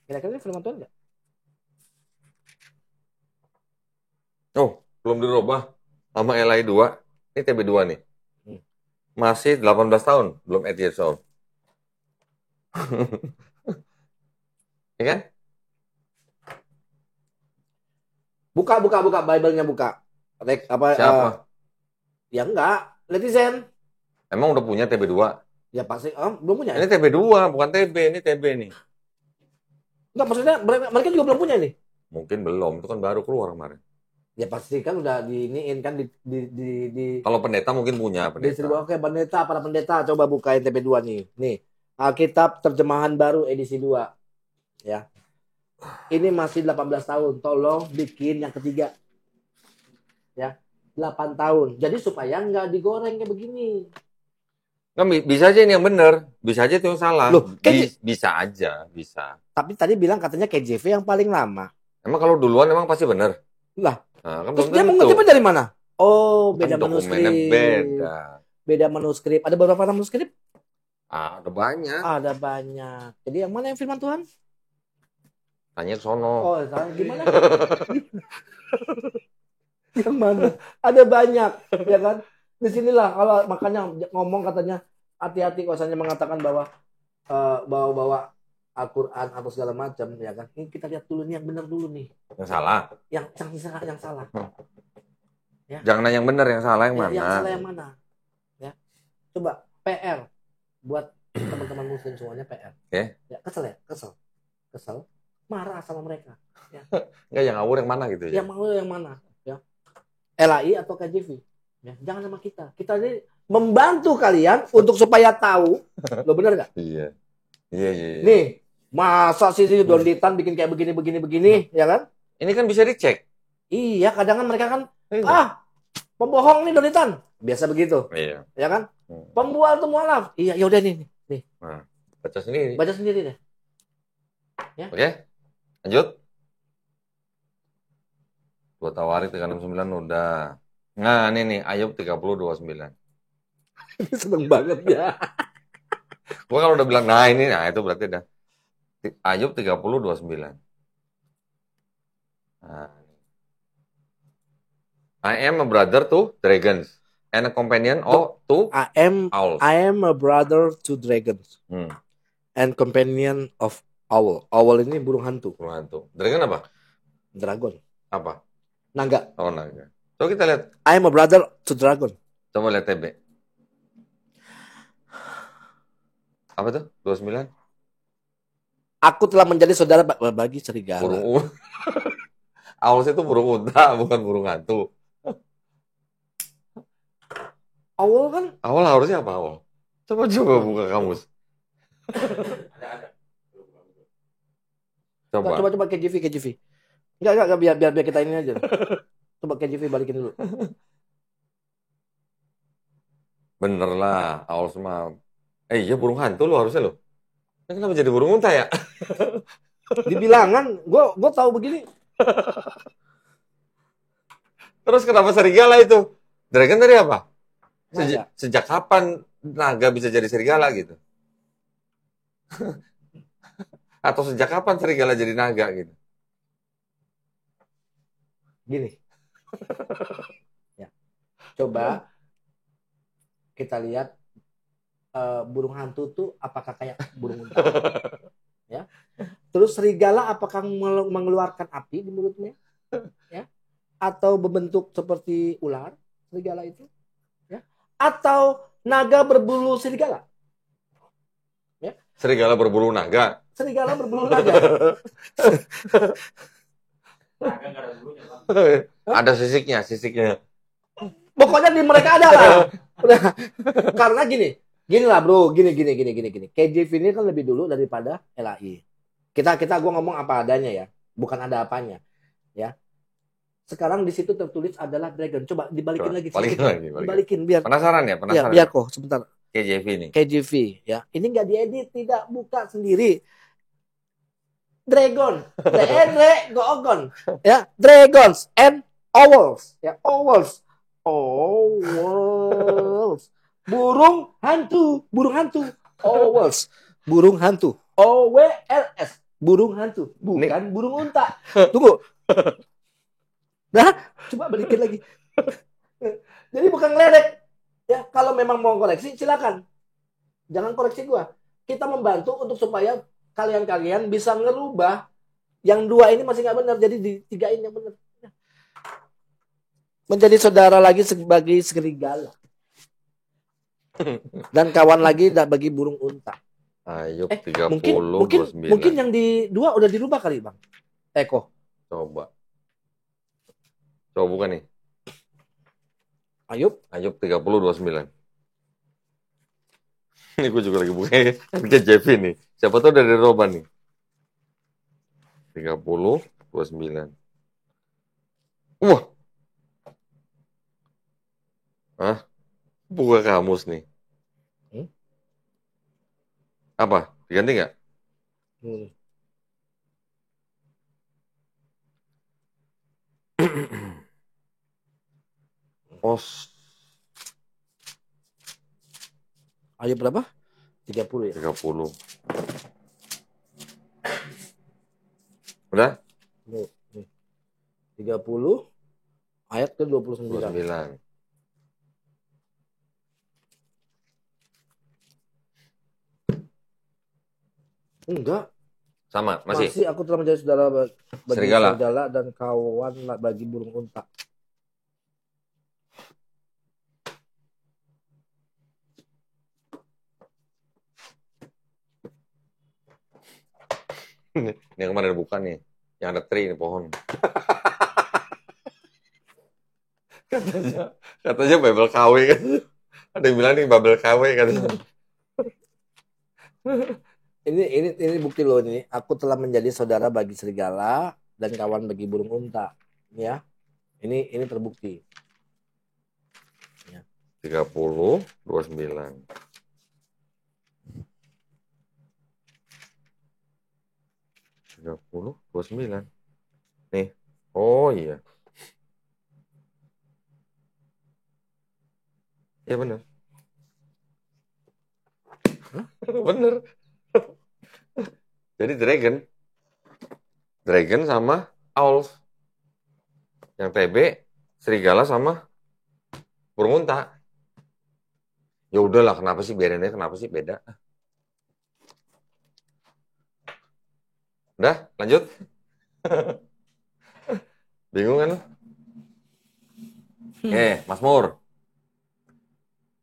Kira-kira ini firman Tuhan nggak? Oh, belum dirubah sama LAI 2. Ini TB2 nih. Masih 18 tahun, belum 8 years old. Ya kan? Buka Bible-nya buka. Siapa? Ya enggak, netizen. Emang udah punya TB2? Ya pasti belum punya. Ini TB2, bukan TB, ini TB nih. Enggak, maksudnya mereka juga belum punya nih. Mungkin belum, itu kan baru keluar kemarin. Ya pasti kan udah diiniin kan di Kalau pendeta mungkin punya pendeta. Oke, para pendeta coba buka TB2 nih. Nih, Alkitab terjemahan baru edisi 2. Ya. Ini masih 18 tahun. Tolong bikin yang ketiga. Ya. 8 tahun. Jadi supaya nggak digoreng kayak begini. Kan bisa aja ini yang benar, bisa aja itu yang salah. Loh, bisa aja, bisa. Tapi tadi bilang katanya KJV yang paling lama. Emang kalau duluan emang pasti benar? Lah, nah, kan terus dia mengutipnya dari mana? Oh, beda kan manuskrip. Beda manuskrip. Ada beberapa manuskrip? Ada banyak. Ada banyak. Jadi yang mana yang firman Tuhan? Tanya ke sono. Oh, gimana? Yang mana? Ada banyak, ya kan? Di sinilah kalau makanya ngomong katanya hati-hati kalau misalnya mengatakan bahwa bawa Al-Quran atau segala macam, ya kan? Ini kita lihat dulu nih yang benar dulu nih. Yang salah. Yang salah. Ya. Jangan nanya yang benar, yang salah yang mana? Yang salah yang mana? Ya. Coba PR buat teman-teman muslim semuanya PR. Okay. Ya, kesel. Marah sama mereka. Ya. Enggak, yang ngawur yang mana gitu ya? Yang ngawur yang mana? Ya. LAI atau KJV? Ya, jangan sama kita. Kita ini membantu kalian untuk supaya tahu. Lo bener nggak? Iya. Nih, masa sih Donditan bikin kayak begini, ya kan? Ini kan bisa dicek. Iya, kadang kan mereka kan, pembohong nih Donditan. Biasa begitu. Iya. Ya kan? Pembual tuh mualaf. Iya, yaudah nih. Nah, baca sendiri. Baca sendiri deh. Ya. Oke? Lanjut. Dua Tawarik 369 udah. Nah, ini nih Ayub 3029. Seneng banget ya. Gua kalau udah bilang nah ini nah itu berarti udah Ayub 3029. Nah, I am a brother to dragons and a companion to owls. I am a brother to dragons and companion of owl. Owl ini burung hantu. Burung hantu. Dragon apa? Dragon. Apa? Naga. Oh, naga. Coba kita lihat. I am a brother to dragon. Coba lihat TB. Apa tuh? 29? Aku telah menjadi saudara bagi serigala. Burung Owls itu burung unta, bukan burung hantu. Owl kan? Owl harusnya apa owl? Coba buka kamus. Coba KJV. Enggak, biar kita ini aja. Coba KJV balikin dulu. Bener lah, owl semua. Iya burung hantu lo harusnya lo. Kenapa jadi burung unta ya? Dibilangan, gue tahu begini. Terus kenapa serigala itu? Dragon tadi apa? Naga. Sejak kapan naga bisa jadi serigala gitu? Atau sejak kapan serigala jadi naga gitu? Gini. Ya. Coba kita lihat burung hantu tuh apakah kayak burung unta? Ya. Terus serigala apakah mengeluarkan api di mulutnya? Ya. Atau berbentuk seperti ular serigala itu? Ya. Atau naga berbulu serigala? Ya. Serigala berbulu naga. Serigala berbulu naga. Ada sisiknya. Pokoknya di mereka ada lah. Karena gini lah bro, gini. KJV ini kan lebih dulu daripada LAI. Kita gua ngomong apa adanya ya, bukan ada apanya, ya. Sekarang di situ tertulis adalah dragon. Coba dibalikin lagi. Balikin biar. Penasaran ya? Ya, biar kok sebentar. KJV nih. KJV ya. Ini nggak diedit, tidak, buka sendiri. Dragon, Dragon, ya, dragons and owls, ya, owls, burung hantu, owls, burung hantu, OWLS, burung hantu, bukan burung unta. Tunggu, nah, coba balikin lagi. Jadi bukan ngeledek, ya. Kalau memang mau koreksi, silakan, jangan koreksi gua. Kita membantu untuk supaya kalian bisa ngerubah yang dua ini masih nggak benar, jadi ditigain yang benar. Menjadi saudara lagi bagi serigala dan kawan lagi bagi burung unta. Ayub 30 mungkin yang di dua udah dirubah kali bang. Eko. Coba bukan nih. Ayub 30 29. Ini gue juga lagi buka KJV nih. Siapa tahu dari Roban nih. 30 29. Wah. Hah? Buka kamus nih. Apa? Diganti nggak? Ayub berapa? 30 ya? 30. Udah? 30 ayat ke 29. Enggak. Sama, masih aku telah menjadi saudara bagi serigala dan kawan bagi burung unta. Ini yang kemarin bukan nih, yang ada tree ini pohon. katanya Babel KW kan. Ada yang bilang nih Babel KW kan. Ini bukti loh nih. Aku telah menjadi saudara bagi serigala dan kawan bagi burung unta. Ya. Ini terbukti. Ya. 30 29. 30, 29. Nih. Oh iya. Ya benar. Bener. Jadi Dragon sama Owls. Yang TB serigala sama burung unta. Ya udahlah, kenapa sih biarin aja, kenapa sih beda? Udah, lanjut. Bingung kan? Mazmur.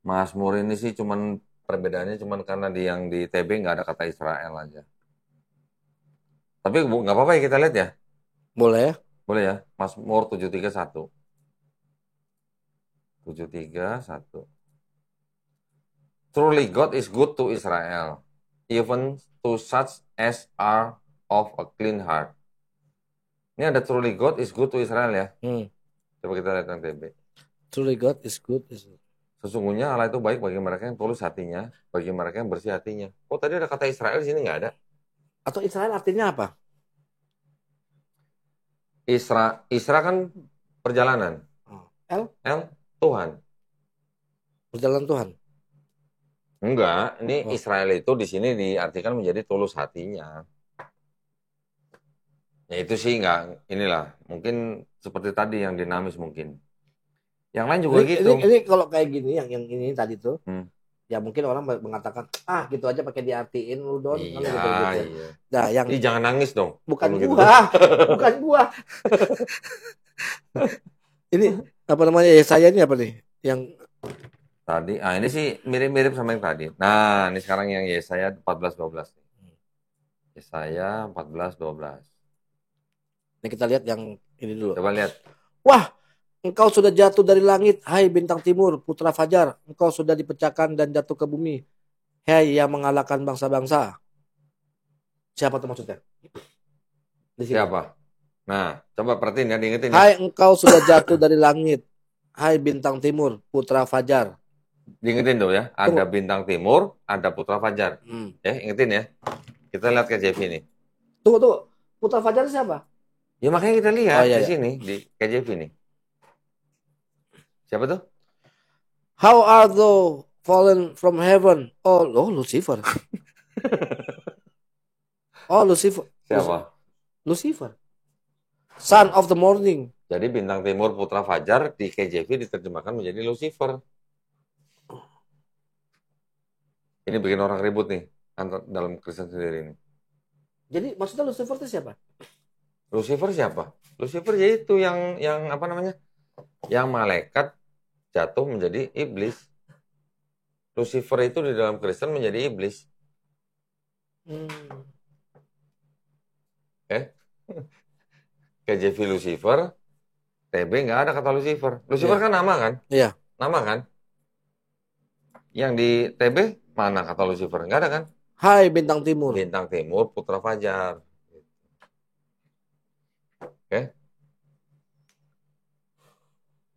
Mazmur ini sih perbedaannya cuman karena yang di TB nggak ada kata Israel aja. Tapi nggak apa-apa ya kita lihat ya. Boleh ya? Boleh ya. Mazmur 731. 731. Truly God is good to Israel, even to such as are of a clean heart. Ini ada truly God is good to Israel ya. Coba kita lihat yang TB. Truly God is good. Sesungguhnya Allah itu baik bagi mereka yang tulus hatinya, bagi mereka yang bersih hatinya. Oh tadi ada kata Israel, di sini nggak ada. Atau Israel artinya apa? Isra kan perjalanan. L Tuhan. Perjalanan Tuhan. Enggak, ini Israel itu di sini diartikan menjadi tulus hatinya. Ya itu sih enggak, inilah mungkin seperti tadi yang dinamis mungkin. Yang lain juga gitu. Ini kalau kayak gini yang ini tadi tuh, ya mungkin orang mengatakan gitu aja pakai diartiin lu don. Iya, gitu. Iya. Nah, yang ini jangan nangis dong. Bukan gua, bukan gua. Ini apa namanya Yesaya ini apa nih? Yang tadi, ini sih mirip-mirip sama yang tadi. Nah, ini sekarang yang Yesaya 14:12. Yesaya 14:12. Ini kita lihat yang ini dulu. Coba lihat. Wah, engkau sudah jatuh dari langit, hai bintang timur, putra fajar. Engkau sudah dipecahkan dan jatuh ke bumi. Hai yang mengalahkan bangsa-bangsa. Siapa tuh maksudnya? Siapa? Nah, coba perhatiin ya, diingetin. Hai engkau sudah jatuh dari langit, hai bintang timur, putra fajar. Diingetin tuh ya, ada bintang timur, ada putra fajar. Ya, ingetin ya. Kita lihat KJV ini. Tunggu. Putra fajar siapa? Ya makanya kita lihat di sini, di KJV ini. Siapa tuh? How are thou fallen from heaven? Oh Lucifer. Lucifer. Siapa? Lucifer. Son of the morning. Jadi bintang timur putra fajar di KJV diterjemahkan menjadi Lucifer. Ini bikin orang ribut nih dalam Kristen sendiri ini. Jadi maksudnya Lucifer itu siapa? Lucifer siapa? Lucifer yaitu yang apa namanya? Yang malaikat jatuh menjadi iblis. Lucifer itu di dalam Kristen menjadi iblis. KJV Lucifer, TB nggak ada kata Lucifer. Lucifer kan nama kan? Iya. Nama kan? Yang di TB mana kata Lucifer? Nggak ada kan? Hai bintang timur. Bintang timur putra fajar. Oke.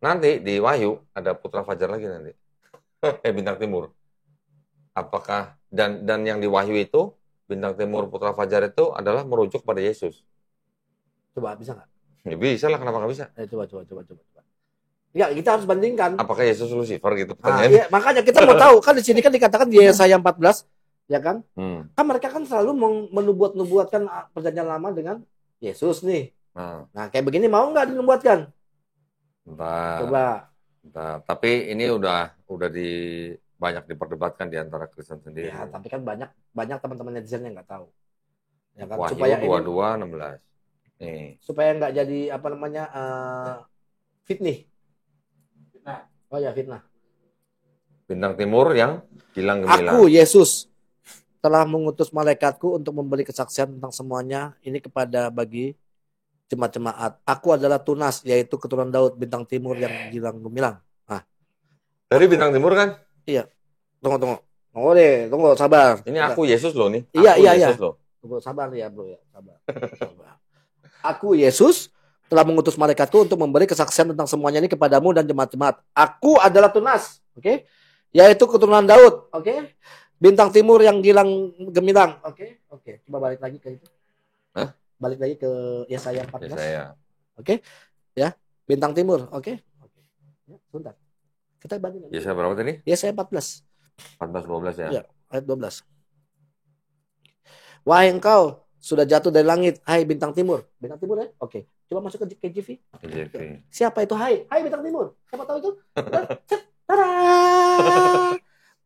Nanti di Wahyu ada putra fajar lagi nanti. Bintang timur. Apakah dan yang di Wahyu itu bintang timur putra fajar itu adalah merujuk pada Yesus. Coba bisa nggak? Ya bisa lah, kenapa nggak bisa? Coba. Ya, kita harus bandingkan. Apakah Yesus Lucifer gitu pertanyaan? Iya, makanya kita mau tahu kan di sini kan dikatakan di Yesaya 14, ya kan? Kan mereka kan selalu menubuatkan perjanjian lama dengan Yesus nih. Nah, kayak begini mau nggak dinubuatkan? Coba. Tapi ini udah banyak diperdebatkan di antara Kristen sendiri. Ya, tapi kan banyak teman-teman netizen yang nggak tahu. Ya kan? Wahyu Supaya 22:16. Nih. Supaya nggak jadi apa namanya fitnah. Oh ya fitnah. Bintang timur yang gilang gemilang. Aku Yesus telah mengutus malaikatku untuk memberi kesaksian tentang semuanya ini bagi jemaat-jemaat. Aku adalah Tunas, yaitu keturunan Daud, bintang timur yang gilang gemilang. Nah, dari bintang timur kan? Iya. Tunggu. Tunggu, sabar. Ini aku Yesus loh nih. Iya. Tunggu, sabar ya bro ya, sabar. Aku Yesus telah mengutus malaikatku untuk memberi kesaksian tentang semuanya ini kepadamu dan jemaat-jemaat. Aku adalah Tunas, oke? Yaitu keturunan Daud, oke? Bintang timur yang gilang gemilang, oke? Coba balik lagi ke itu. balik lagi ke Yesaya 14. Yesaya. Oke. Ya, bintang timur. Oke. Ya, sebentar. Kita bandingin. Yesaya berapa tadi? Yesaya 14. 14-12 ya. Ya, ayat 12. Wahai engkau sudah jatuh dari langit, hai bintang timur. Bintang timur ya? Oke. Coba masuk ke KJV. KJV. Siapa itu hai? Hai bintang timur. Siapa tahu itu? Tada!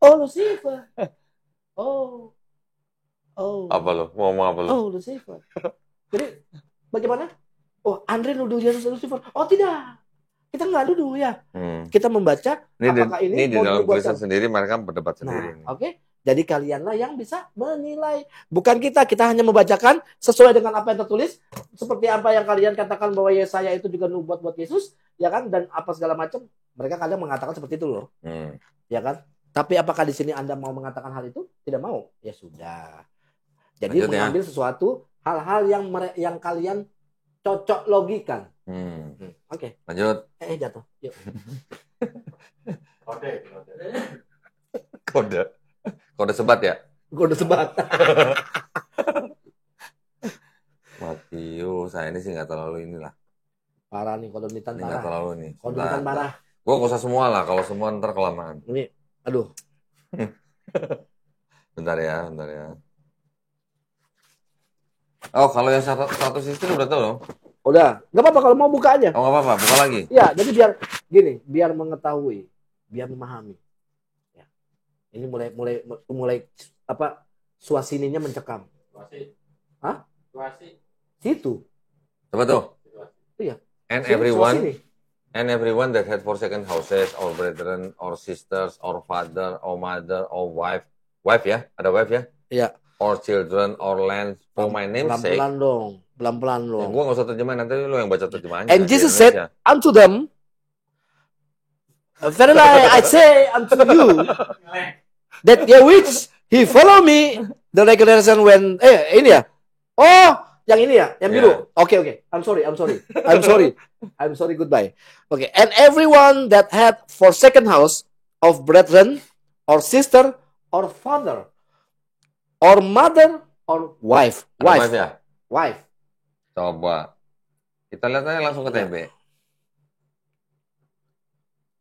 Oh, Lucifer. Oh. Apa lo? Mau ngomong apa lo? Oh, Lucifer. Jadi bagaimana? Oh, Andre nuduh Yesus Lucifer. Oh, tidak. Kita nggak nuduh ya. Kita membaca apakah ini di dalam tulisan sendiri mereka berdebat sendiri. Oke. Jadi kalianlah yang bisa menilai. Bukan kita hanya membacakan sesuai dengan apa yang tertulis. Seperti apa yang kalian katakan bahwa Yesaya itu juga nubuat buat Yesus, ya kan? Dan apa segala macam. Mereka kadang mengatakan seperti itu loh. Ya kan? Tapi apakah di sini Anda mau mengatakan hal itu? Tidak mau. Ya sudah. Jadi lanjut, mengambil sesuatu hal-hal yang kalian cocok logikan. Oke. Lanjut. Jatuh. Yuk. Kode sebat ya? Kode sebat. Matius, saya ini sih nggak terlalu inilah. Parah nih, kodonitan parah. Nggak terlalu nih. Kodonitan parah. Gue gak usah semua lah, kalau semua ntar kelamaan. Ini, aduh. Bentar ya. Oh, kalau yang status istri udah tahu dong? Udah. Gak apa-apa kalau mau buka aja. Oh, gak apa-apa. Buka lagi. Ya, jadi biar mengetahui, biar memahami. Ya. Ini mulai apa? Suasininya mencekam. Suasi. Hah? Suasi. Situ. Coba tuh. Iya. And everyone that had forsaken houses, or brethren, or sisters, or father, or mother, or wife ya? Ada wife ya? Iya. Or children, or lands, for my name's sake. Pelan-pelan dong. Ya, gue nggak usah terjemahin, nanti lu yang baca terjemahannya. And Jesus said unto them, verily I say unto you, that ye which he follow me, the regulation when, ini ya? Oh, yang ini ya? Yang biru? Oke. I'm sorry, goodbye. Okay, and everyone that had forsaken house of brethren, or sister, or father, or mother, or wife. Ya? Wife. Coba. Kita lihat aja langsung ke TB.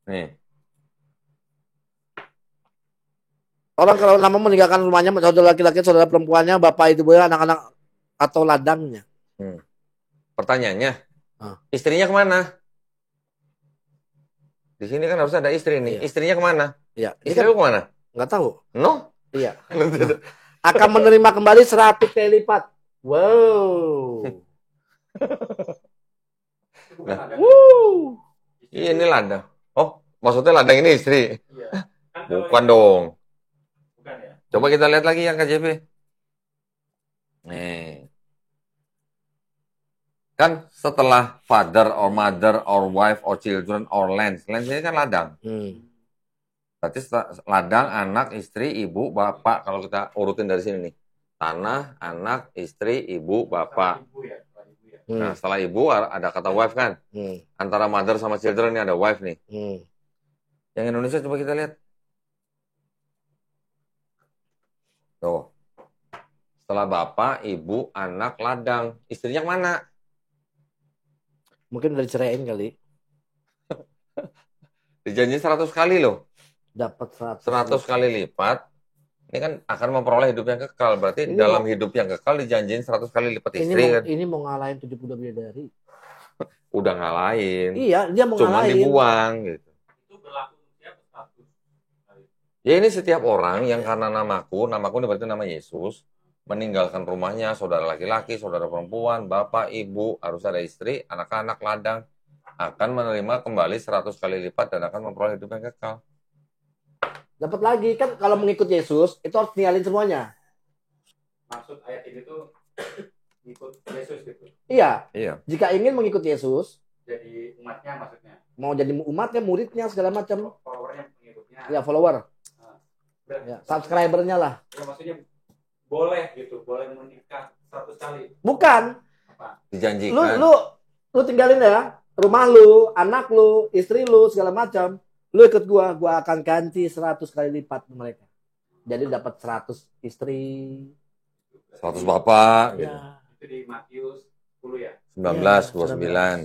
Nih. Orang kalau lama meninggalkan rumahnya, saudara laki-laki, saudara perempuannya, bapak, ibu, anak-anak, atau ladangnya. Pertanyaannya, istrinya kemana? Di sini kan harus ada istri nih. Iya. Istrinya kemana? Iya. Istri lu kemana? Nggak tahu. No? Iya. Akan menerima kembali 100 kali lipat. Wow. Nah. Ini ladang. Oh, maksudnya ladang ini istri? Iya. Bukan dong. Bukan ya? Coba kita lihat lagi yang KJP. Nih. Kan setelah father or mother or wife or children or lands. Lands ini kan ladang. Berarti ladang, anak, istri, ibu, bapak. Kalau kita urutin dari sini nih. Tanah, anak, istri, ibu, bapak. Nah, setelah ibu ada kata wife kan? Antara mother sama children ini ada wife nih. Yang Indonesia coba kita lihat. Tuh. Setelah bapak, ibu, anak, ladang. Istrinya kemana? Mungkin udah diceraiin kali. Dijanjiin 100 kali loh. Dapat 100 kali lipat. Ini kan akan memperoleh hidup yang kekal. Berarti ini dalam hidup yang kekal dijanjiin 100 kali lipat istri kan. Ini mau ngalahin 72 bidadari. Udah ngalahin. Iya, dia mau Cuman ngalahin. dibuang gitu. Itu berlaku setiap status. Ya ini setiap orang yang karena namaku ini berarti nama Yesus, meninggalkan rumahnya, saudara laki-laki, saudara perempuan, bapak, ibu, harus ada istri, anak-anak, ladang, akan menerima kembali 100 kali lipat dan akan memperoleh hidup yang kekal. Dapat lagi kan kalau mengikut Yesus itu harus ninggalin semuanya. Maksud ayat ini tuh ikut Yesus gitu. Iya. Jika ingin mengikut Yesus, jadi umatnya maksudnya. Mau jadi umatnya, muridnya segala macam. Followernya, pengikutnya. Ya, follower. Ya, subscribernya lah. Ya, maksudnya boleh gitu, boleh menikah 100 kali. Bukan. Apa? Dijanjikan. Lu tinggalin ya rumah lu, anak lu, istri lu segala macam. Lu ikut gua akan ganti 100 kali lipat mereka. Jadi dapat 100 istri, 100 bapak ya. Itu di Matius 10 ya. 19, Iya, 29.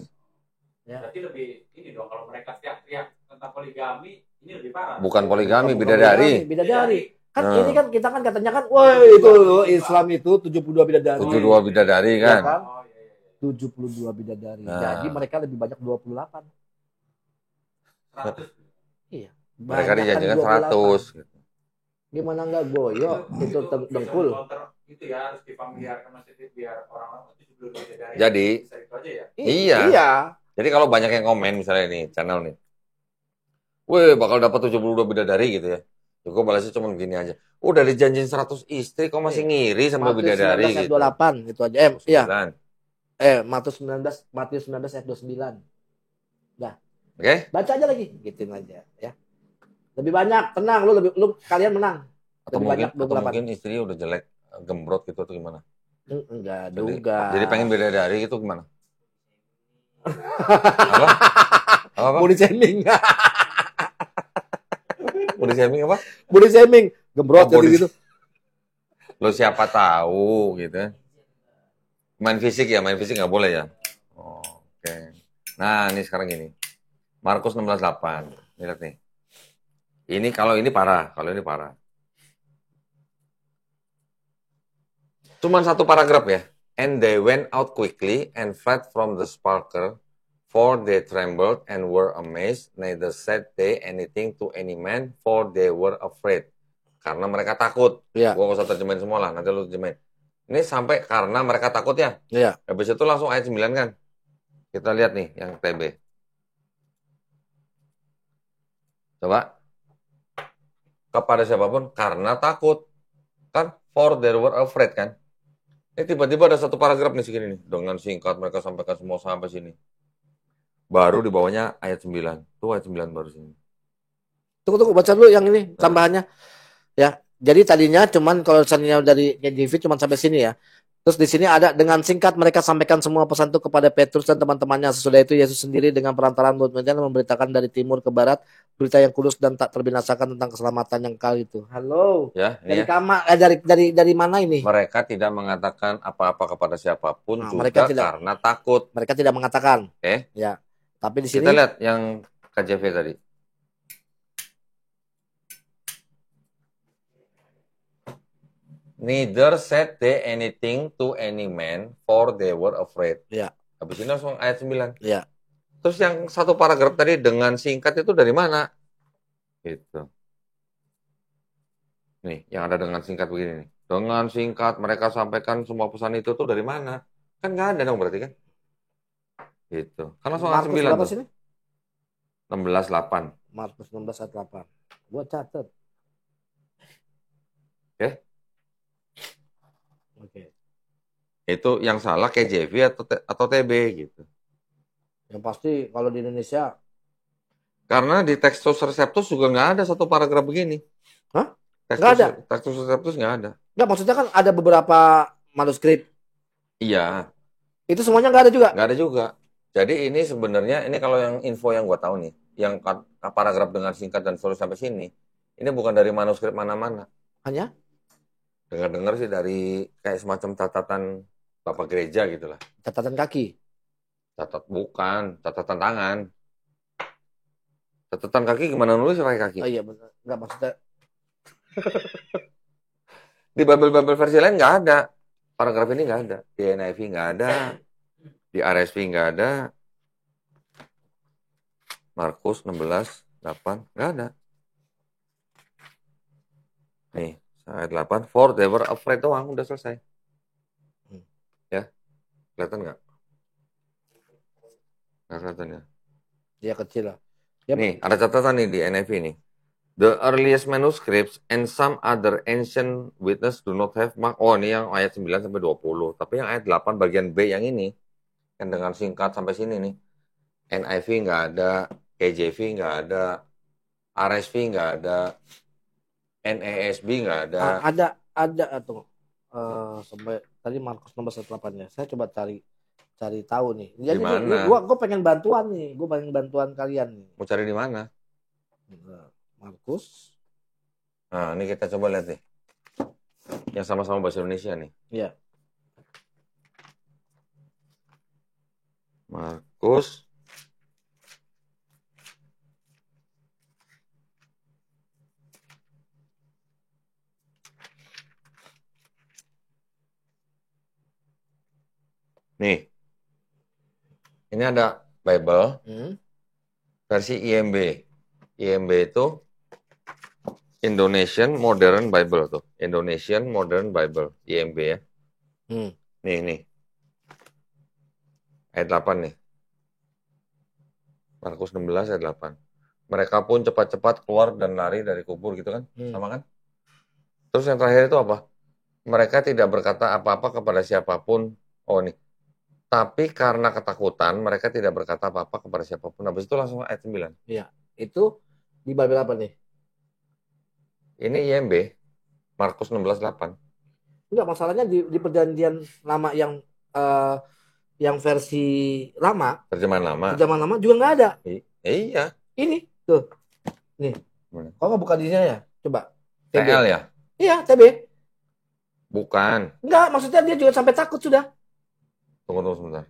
Ya. Berarti lebih ini dong kalau mereka teriak-teriak tentang poligami ini lebih parah. Bukan poligami, Bukan bidadari. Bidadari. Kan Nah. ini kan kita kan katanya kan, wah itu Islam itu 72 bidadari. 72 bidadari Iya kan. kan? Oh iya iya. 72 bidadari. Nah. Jadi mereka lebih banyak 28. 100. Iya. Mereka Banyak kan dijanjikan 28. 100. Gimana enggak goyo itu dengkul. Itu ya harus difamiliarkan maksudnya biar orang-orang itu sebelum bidadari. Jadi, bisa itu aja ya. Iya. Iya. Jadi kalau banyak yang komen misalnya nih channel nih, weh bakal dapat 72 bidadari gitu ya. Cukup balasnya cuma gini aja. Udah dijanjin 100 istri, kok masih ngiri sama Matius bidadari 19 ayat gitu. 28 itu aja. Iya. 9. Matius 19 ayat 29. Oke? Baca aja lagi, gituin aja ya. Lebih banyak, tenang lu kalian menang. Atau Lebih banyak mungkin 28. istrinya udah jelek, gembrot gitu atau gimana? Enggak juga. Jadi pengen bidadari itu gimana? Apa? Apa? Body shaming. Body shaming apa? Body shaming. Gembrot Oh, body- gitu. Lo siapa tahu gitu. Main fisik nggak boleh ya. Oh, oke. Nah, ini sekarang gini. Markus 16:8. Ini lihat nih. Ini kalau ini parah. Cuman satu paragraf ya. And they went out quickly and fled from the sepulchre, for they trembled and were amazed, neither said they anything to any man, for they were afraid. Karena mereka takut. Iya. Gua nggak usah terjemahin semua lah, nanti lu terjemahin. Ini sampai karena mereka takut ya. Iya. Habis itu langsung ayat 9 kan. Kita lihat nih yang TB. Coba. Kepada siapapun karena takut. Kan for they were afraid kan. Tiba-tiba ada satu paragraf nih segini nih. Dengan singkat mereka sampaikan semua sampai sini. Baru di bawahnya ayat 9. Tuh ayat 9 baru sini. Tunggu baca dulu yang ini tambahannya. Ya. Jadi tadinya cuman kalau misalnya dari KJV cuman sampai sini ya. Terus di sini ada dengan singkat mereka sampaikan semua pesan itu kepada Petrus dan teman-temannya. Sesudah itu Yesus sendiri dengan perantaraan murid-muridnya memberitakan dari timur ke barat berita yang kudus dan tak terbinasakan tentang keselamatan yang kekal itu. Halo. Ya, Dari ini ya. kamar dari mana ini? Mereka tidak mengatakan apa-apa kepada siapapun Nah, juga mereka tidak. karena takut. Mereka tidak mengatakan. Oke. Ya. Tapi di sini Kita lihat yang KJV tadi. Neither said they anything to any man, for they were afraid. Ya. Habis ini langsung ayat 9. Ya. Terus yang satu paragraf tadi dengan singkat itu dari mana? Gitu. Nih, yang ada dengan singkat begini nih. Dengan singkat mereka sampaikan semua pesan itu tuh dari mana? Kan nggak ada dong berarti kan? Gitu. Kan langsung ayat Markus 9 berapa tuh. sini? 16:8. Markus 16 ayat 8. Gua catat. Oke. Oke. Itu yang salah KJV atau TB gitu. Yang pasti kalau di Indonesia Karena di Textus Receptus juga nggak ada satu paragraf begini. Hah? Nggak ada? Textus Receptus nggak ada. enggak, maksudnya kan ada beberapa manuskrip. Iya, Itu semuanya nggak ada juga. nggak ada juga. Jadi ini sebenarnya, ini kalau yang info yang gua tahu nih, yang paragraf dengan singkat dan seterusnya sampai sini, ini bukan dari manuskrip mana-mana. Hanya Dengar-dengar sih dari kayak semacam catatan Bapak Gereja gitu lah. catatan kaki. Bukan, catatan tangan. Catatan kaki gimana nulis pakai kaki? Oh iya benar. Enggak maksudnya Di Bible versi lain nggak ada. Paragraf ini nggak ada. Di NIV nggak ada. Di RSV nggak ada. Markus 16:8 nggak ada. Nih, ayat 8. For they were afraid doang, udah selesai. Ya, kelihatan nggak? Nggak kelihatan ya. dia kecil lah. Yep. Nih, ada catatan nih di NIV nih. The earliest manuscripts and some other ancient witness do not have mark. Oh, ini yang ayat 9 sampai 20. Tapi yang ayat 8 bagian B yang ini, yang dengan singkat sampai sini nih. NIV nggak ada, KJV nggak ada, RSV nggak ada, NASB nggak ada. Ada tuh. Sampai tadi Markus 16:8 ya. Saya coba cari tahu nih. Jadi Gimana? gua pengen bantuan nih. Gua pengen bantuan kalian nih. Mau cari di mana? Markus. Nah, ini kita coba lihat nih. Yang sama-sama bahasa Indonesia nih. Iya. Markus nih, ini ada Bible versi IMB. IMB itu Indonesian Modern Bible tuh. Indonesian Modern Bible, IMB ya. Nih. Ayat 8 nih. Markus 16 ayat 8. Mereka pun cepat-cepat keluar dan lari dari kubur gitu kan. Sama kan? Terus yang terakhir itu apa? Mereka tidak berkata apa-apa kepada siapapun. Oh nih. Tapi karena ketakutan, mereka tidak berkata apa-apa kepada siapapun. Habis itu langsung ayat 9. Iya. Itu di Bible apa nih? Ini IMB. Markus 16 8. Enggak, masalahnya di perjanjian lama yang versi lama, Terjemahan lama juga nggak ada. Iya. Ini tuh, nih. Kok nggak buka di sini ya? Coba. TB. TL ya? Iya, TB. Bukan. Enggak, maksudnya dia juga sampai takut sudah. Tunggu sebentar.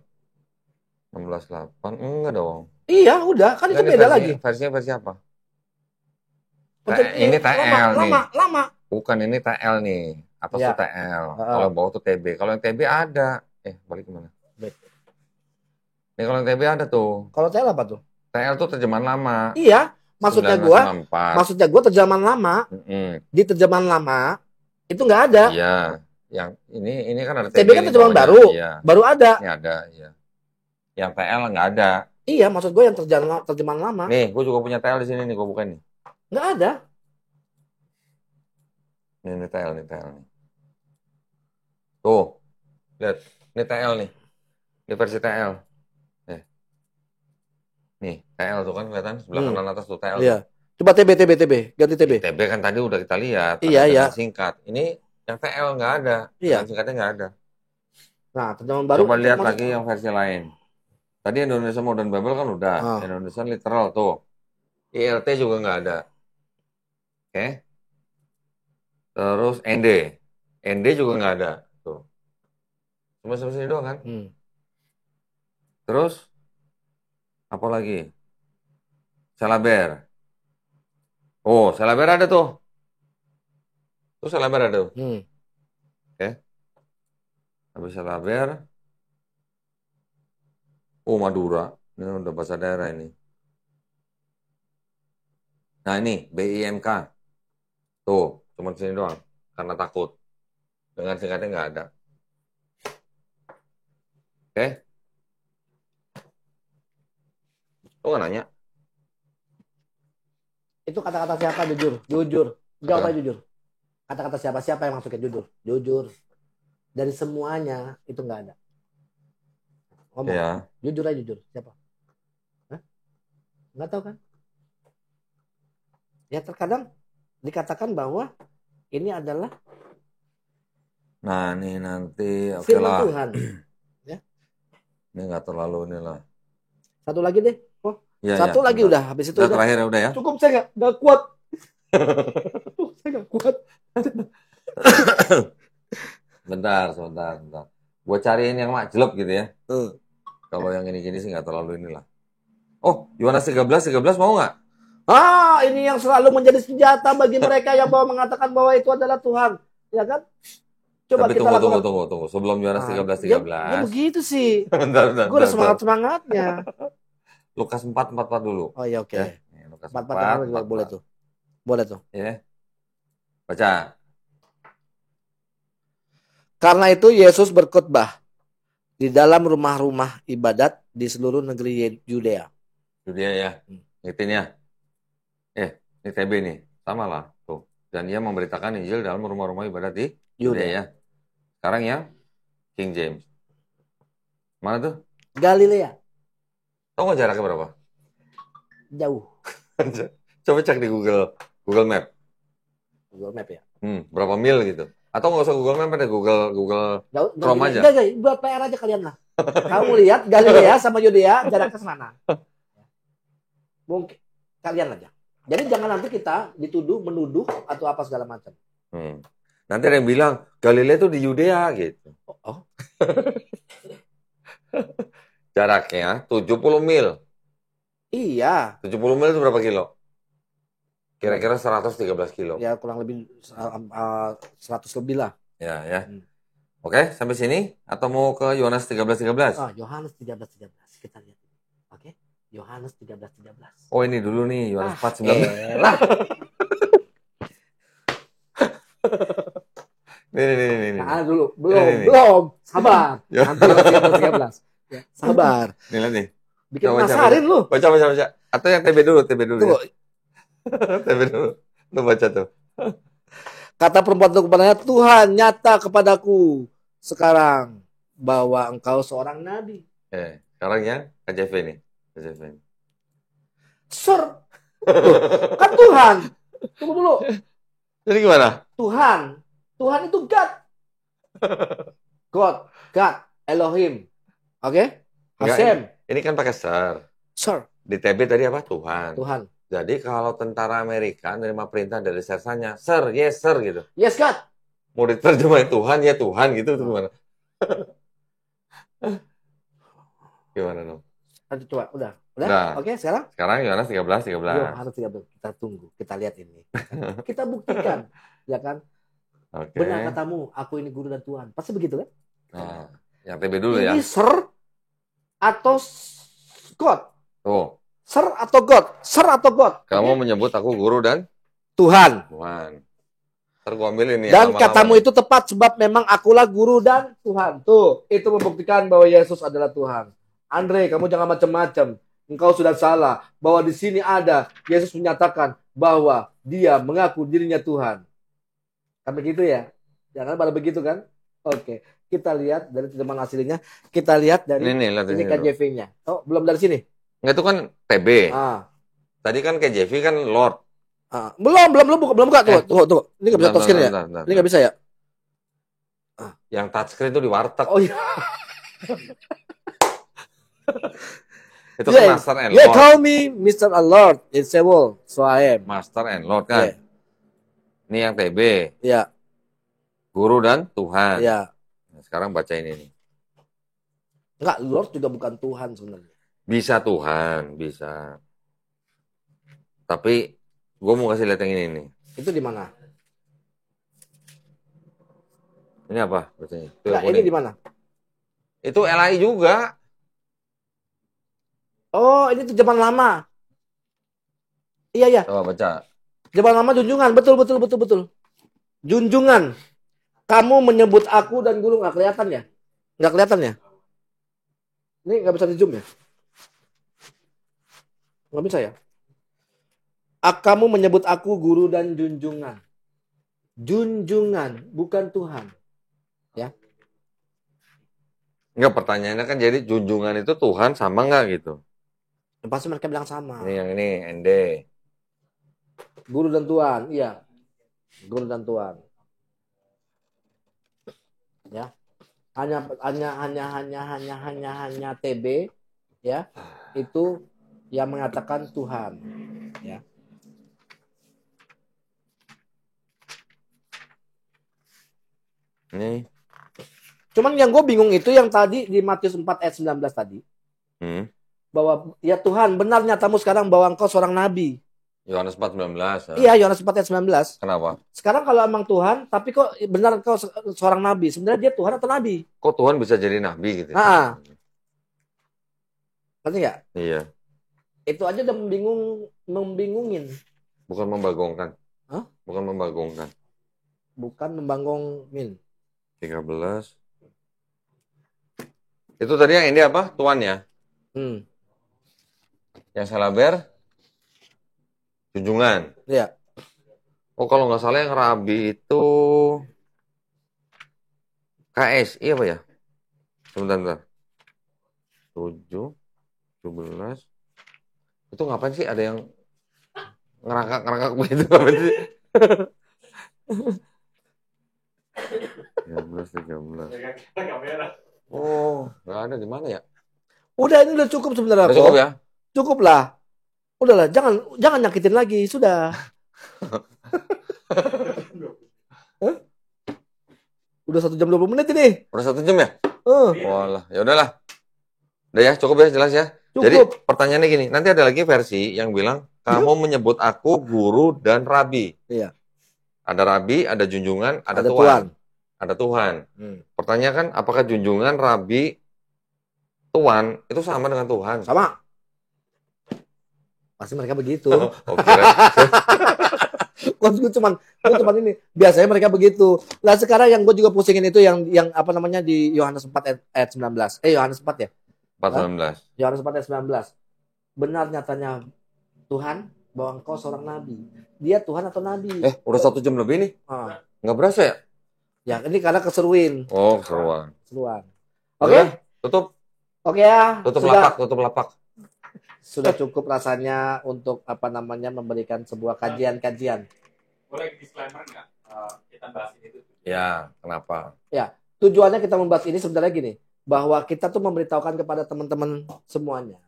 16 8. Enggak dong. Iya, udah. Kan itu beda lagi. Versinya versi apa? Ini TL nih. Lama. Bukan, ini TL nih. Atas Ya. tuh TL. Kalau bawah tuh TB. Kalau yang TB ada. Balik kemana? Baik. Nih kalau yang TB ada tuh. Kalau TL apa tuh? TL tuh terjemahan lama. Iya, maksudnya gua terjemahan lama. Di terjemahan lama itu nggak ada. Iya. Yang ini kan ada TB kan terjemahan baru. Iya. Baru ada. Ini ada, iya. Yang TL nggak ada. Iya, maksud gue yang terjemahan lama. Nih, gue juga punya TL di sini nih, gue buka nih. Nggak ada. Ini TL nih. Tuh, lihat. Ini TL nih. Ini versi TL. Nih, TL tuh kan kelihatan sebelah kanan atas tuh TL. Iya. Coba TB, ganti TB. TB kan tadi udah kita lihat. Iya. Singkat. Ini yang TL nggak ada. Iya. Singkatnya nggak ada. Nah, terjemahan baru. Coba lihat lagi yang versi lain. Tadi Indonesia Modern Bible kan udah. Indonesia Literal tuh. ILT juga nggak ada. Oke. Terus ND. ND juga nggak ada. Tuh. Cuma sampai sini doang kan. Terus apa lagi? Selaber. Oh, Selaber ada tuh. Tuh Selaber ada tuh. Oke. Habis Selaber. Oh, Madura. Ini udah bahasa daerah ini. Nah ini, BIMK. Tuh, cuma sini doang. Karena takut. Dengan singkatnya nggak ada. Oke. Lu nggak nanya? Itu kata-kata siapa jujur? Jawab aja jujur. Kata-kata siapa yang masukin jujur. Dari semuanya itu nggak ada. Ngomong. Ya. Jujur aja jujur. Siapa? Hah? Nggak tahu kan? Ya terkadang dikatakan bahwa ini adalah Nah, ini nanti oke firman lah. Tuhan. Ya. Ini nggak terlalu inilah. Satu lagi deh. Ya, Satu lagi udah. Habis itu udah. Terakhir udah ya. Cukup, saya nggak kuat. Saya nggak kuat. Bentar. Gue cariin yang majlep gitu ya. Kalau yang ini-gini sih nggak terlalu inilah. Oh, Yohanes 13 mau nggak? Ini yang selalu menjadi senjata bagi mereka yang mengatakan bahwa itu adalah Tuhan. Ya kan? Coba tapi kita tunggu. Sebelum Yohanes 13. Ya begitu sih. Bentar. Gue udah semangatnya. Lukas 4 dulu. Oh iya, oke. Ya, Lukas 4 boleh tuh. Ya. Baca. Karena itu Yesus berkhotbah di dalam rumah-rumah ibadat di seluruh negeri Yudea. Ya. Ngitin ya. Ini TB nih. Sama lah. Tuh. Dan dia memberitakan Injil dalam rumah-rumah ibadat di Yudea ya. Sekarang ya King James. Mana tuh? Galilea. Tahu nggak jaraknya berapa? Jauh. Coba cek di Google Map. Google Map ya. Berapa mil gitu? Atau nggak usah Google Map, ada Google Chrome aja. Enggak, buat PR aja kalian lah. Kamu lihat Galilea sama Yudea jaraknya semana. Mungkin kalian aja. Jadi jangan nanti kita menuduh atau apa segala macam. Nanti ada yang bilang Galilea itu di Yudea gitu. Jaraknya 70 mil. Iya. 70 mil itu berapa kilo? Kira-kira 113 kilo. Ya kurang lebih 100 lebih lah. Ya, ya. Hmm. Oke, sampai sini atau mau ke Yohanes 13:13? Yohanes 13:13 kita lihat. Oke. Yohanes 13:13. Oh, ini dulu nih Yohanes 4:19. Elah. Nih. Nah, dulu. Belum, Ini. belum. Sabar. Ya. Nanti Yohanes 13. Ya, sabar. Nih, lihat nih. Bikin Coba, penasarin lu. Baca. Atau yang TB dulu Tunggu. ya. TB dulu. Lu baca tuh. Kata perempuan itu kepadanya, Tuhan nyata kepadaku sekarang bahwa engkau seorang nabi. Sekarang yang KJV nih. Sir, kan Tuhan. Tunggu dulu. Jadi gimana? Tuhan itu God. God, Elohim. Oke? Enggak, Hashem. ini kan pakai Sir. Di TB tadi apa? Tuhan. Tuhan. Jadi kalau tentara Amerika menerima perintah dari sersannya, sir, yes sir gitu. Yes, God. Mau diterjemahin Tuhan, ya Tuhan gitu, itu gimana? Gimana dong? Aduh, coba, udah. Nah. Oke, sekarang? Sekarang Yohanes 13:13. Yohanes 13. Kita tunggu, kita lihat ini. Kita buktikan, ya kan? Oke. Benar katamu, aku ini guru dan Tuhan. Pasti begitu kan? Nah, yang TB dulu ya. Ini sir atau God? Tuh. Sir atau God? Sir atau God? Kamu menyebut aku guru dan Tuhan. Ntar gua ambil ini Dan katamu itu tepat sebab memang akulah guru dan Tuhan. Tuh, itu membuktikan bahwa Yesus adalah Tuhan. Andre, kamu jangan macam-macam. Engkau sudah salah. Bahwa di sini ada Yesus menyatakan bahwa dia mengaku dirinya Tuhan. Kan begitu ya? Jangan pada begitu kan? Oke. Kita lihat dari terjemahan aslinya. Kita lihat dari ini KJV-nya. Oh, belum dari sini? Enggak, itu kan TB. Tadi kan KJV kan Lord. Belum buka. Tunggu. Ini nggak bisa touchscreen ya? Ini nggak bisa ya? Yang touchscreen itu di warteg. Oh iya. Itu kan Master and Lord. Yeah, call me Mr. and Lord in Seoul. So I am. Master and Lord kan? Yeah. Ini yang TB. Ya. Guru dan Tuhan. Ya. Nah, sekarang baca ini nih. Enggak, Lord juga bukan Tuhan sebenarnya. Bisa Tuhan, bisa. Tapi gue mau kasih lihat yang ini nih. Itu di mana? Ini apa? Bacanya? Nah, ini di mana? Itu LAI juga. Oh, ini terjemahan lama. Iya. Coba baca. Terjemahan lama junjungan. Betul. Junjungan. Kamu menyebut aku dan guru. Nggak kelihatan ya? Ini nggak bisa di zoom ya? Nggak bisa ya? Kamu menyebut aku guru dan junjungan. Junjungan, bukan Tuhan. Ya. Enggak, pertanyaannya kan jadi junjungan itu Tuhan sama nggak gitu? Pasti mereka bilang sama. Ini yang ini, ND. Guru dan Tuhan, iya. Guru dan Tuhan. Ya. Hanya TB ya. Itu yang mengatakan Tuhan, ya. Ini. Cuman yang gue bingung itu yang tadi di Matius 4 ayat 19 tadi. Bahwa ya Tuhan, benar nyatamu sekarang bahwa engkau seorang nabi. Yohanes 4:19. Iya, Yohanes 4 ayat 19. Kenapa? Sekarang kalau emang Tuhan, tapi kok benar engkau seorang nabi? Sebenarnya dia Tuhan atau nabi? Kok Tuhan bisa jadi nabi gitu? Ngerti nggak? Iya. Itu aja udah membingungin. Bukan membagongkan. Hah? Bukan membagongkan. Bukan membangongin. 13. Itu tadi yang ini apa? Tuan ya? Yang salaber junjungan. Iya. Oh, kalau nggak salah yang rabi itu KS. Iya apa ya? Sebentar. 7, 17. Itu ngapain sih? Ada yang ngerangkak begitu ngapain sih? 13. Oh, nggak ada di mana ya? Udah, ini udah cukup sebenarnya. Udah cukup ya? Cukup lah. Udahlah, jangan nyakitin lagi, sudah. Udah 1 jam 20 menit ini. Udah 1 jam ya? Walah, ya udahlah. Udah ya, cukup ya, jelas ya. Cukup. Jadi pertanyaannya gini, nanti ada lagi versi yang bilang kamu menyebut aku guru dan rabi. Iya. Ada rabi, ada junjungan, ada Ada tuan. Tuhan. Ada Tuhan. Pertanyaan kan, apakah junjungan, rabi, tuan itu sama dengan Tuhan? Sama. Pasti mereka begitu. Oke. Gue cuman ini. Biasanya mereka begitu. Lah sekarang yang gue juga pusingin itu yang apa namanya di Yohanes 4 ayat 19. Yohanes 4 ya? 4:19. Yohanes 4 ayat 19. Benar nyatanya Tuhan bahwa engkau seorang nabi. Dia Tuhan atau nabi? Udah 1 jam lebih nih. Nggak berasa ya? Ya, ini karena keseruin. Oh, keseruan. Oke? Tutup. Oke ya. Tutup lapak. Sudah cukup rasanya untuk apa namanya memberikan sebuah kajian-kajian. Boleh disclaimer nggak? Kita bahas ini tuh. Ya, kenapa? Ya, tujuannya kita membahas ini sebenarnya gini, bahwa kita tuh memberitahukan kepada teman-teman semuanya,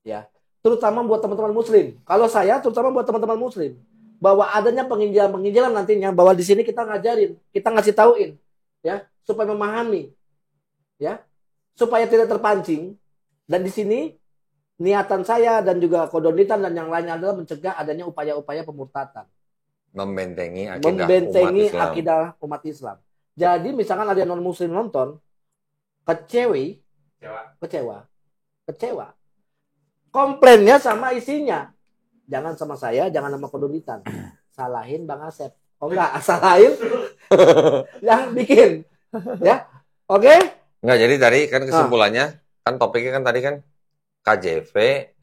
ya, terutama buat teman-teman Muslim. Kalau saya, terutama buat teman-teman Muslim, bahwa adanya penginjilan nantinya, bahwa di sini kita ngajarin, kita ngasih tauin, ya, supaya memahami, ya, supaya tidak terpancing. Dan di sini niatan saya dan juga Kodonitan dan yang lainnya adalah mencegah adanya upaya-upaya pemurtatan. Membentengi akidah umat Islam. Jadi misalkan ada non muslim nonton, kecewa, komplainnya sama isinya. Jangan sama saya, jangan sama Kodonitan. Salahin Bang Asep. Oh enggak, salahin yang bikin. Ya. Oke? Enggak, jadi tadi kan kesimpulannya, kan topiknya kan tadi kan KJV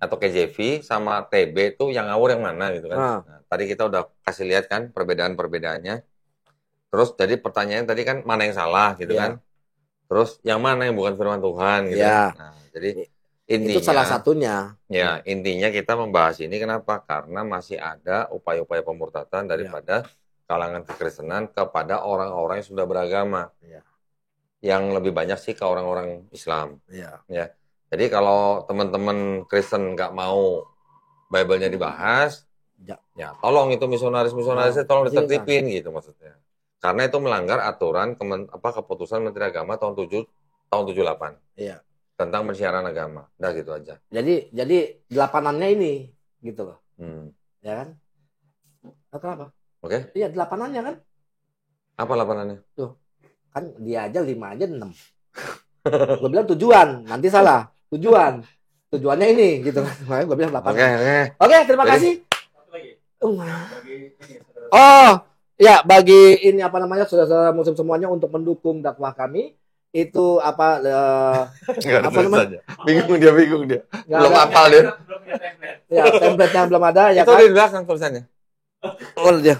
atau KJV sama TB itu yang ngawur yang mana gitu kan. Nah, tadi kita udah kasih lihat kan perbedaan-perbedaannya. Terus jadi pertanyaannya tadi kan mana yang salah gitu kan. Terus yang mana yang bukan firman Tuhan gitu kan. Nah, jadi intinya itu salah satunya. Ya, intinya kita membahas ini kenapa? Karena masih ada upaya-upaya pemurtatan daripada kalangan kekristenan kepada orang-orang yang sudah beragama. Yang lebih banyak sih ke orang-orang Islam. Ya. Jadi kalau teman-teman Kristen nggak mau Bible-nya dibahas, ya tolong itu misionarisnya tolong ditertipin gitu maksudnya. Karena itu melanggar aturan keputusan Menteri Agama tahun 78. Iya. Tentang pensiaran agama. Udah gitu aja. Jadi 8-annya ini gitu loh. Ya kan? Kenapa? Oke. Iya, 8-annya kan? Apa 8-annya? Tuh. Kan dia aja 5 aja 6. Gue bilang tujuan, nanti salah. Tujuannya ini gitu kan. Makanya gue bilang 8. Oke, terima kasih. Bagi ini apa namanya saudara-saudara muslim semuanya untuk mendukung dakwah kami itu apa namanya? Bingung dia. Belum hafal dia. Ya, template-nya belum ada ya itu kan. Itu di belakang tulisannya. Oh, dia.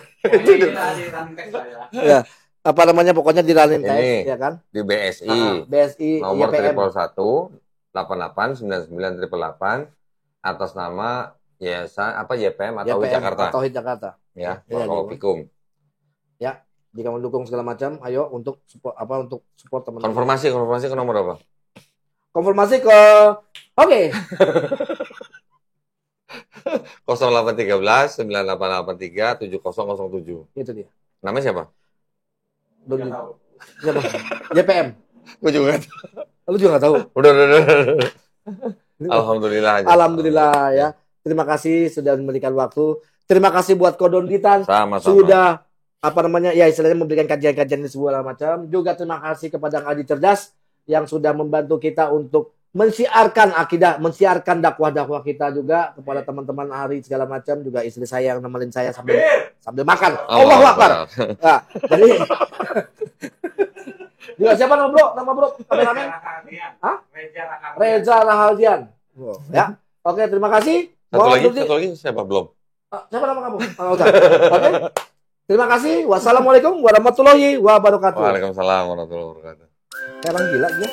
Ya. Apa namanya pokoknya di running test ya kan? Di BSI nomor 111 88 99 atas nama YPM atau Jakarta. Ya, kalau Pikum. Ya, jika mendukung segala macam, ayo untuk support teman-teman. Konfirmasi ke nomor apa? Konfirmasi ke 0813 9883 7007. Itu dia. Namanya siapa? Siapa? JPM. Gue juga nggak tahu. Lu juga nggak tahu? Udah. Alhamdulillah aja. Alhamdulillah ya. Terima kasih sudah memberikan waktu. Terima kasih buat Kodonitan. Sama-sama. Sudah istilahnya memberikan kajian-kajian ini segala macam. Juga terima kasih kepada Adi Cerdas yang sudah membantu kita untuk mensiarkan akidah, mensiarkan dakwah-dakwah kita juga kepada teman-teman Ari segala macam, juga istri saya yang nemenin saya sambil makan. Allahu Akbar. Nah, jadi juga siapa nama bro? Kameramen? Reza Rahardian. Ya. Oke, terima kasih. Satu lagi siapa belum? Siapa nama kamu? Oke. Terima kasih. Wassalamualaikum warahmatullahi wabarakatuh. Waalaikumsalam warahmatullahi wabarakatuh. Kayak orang gila dia.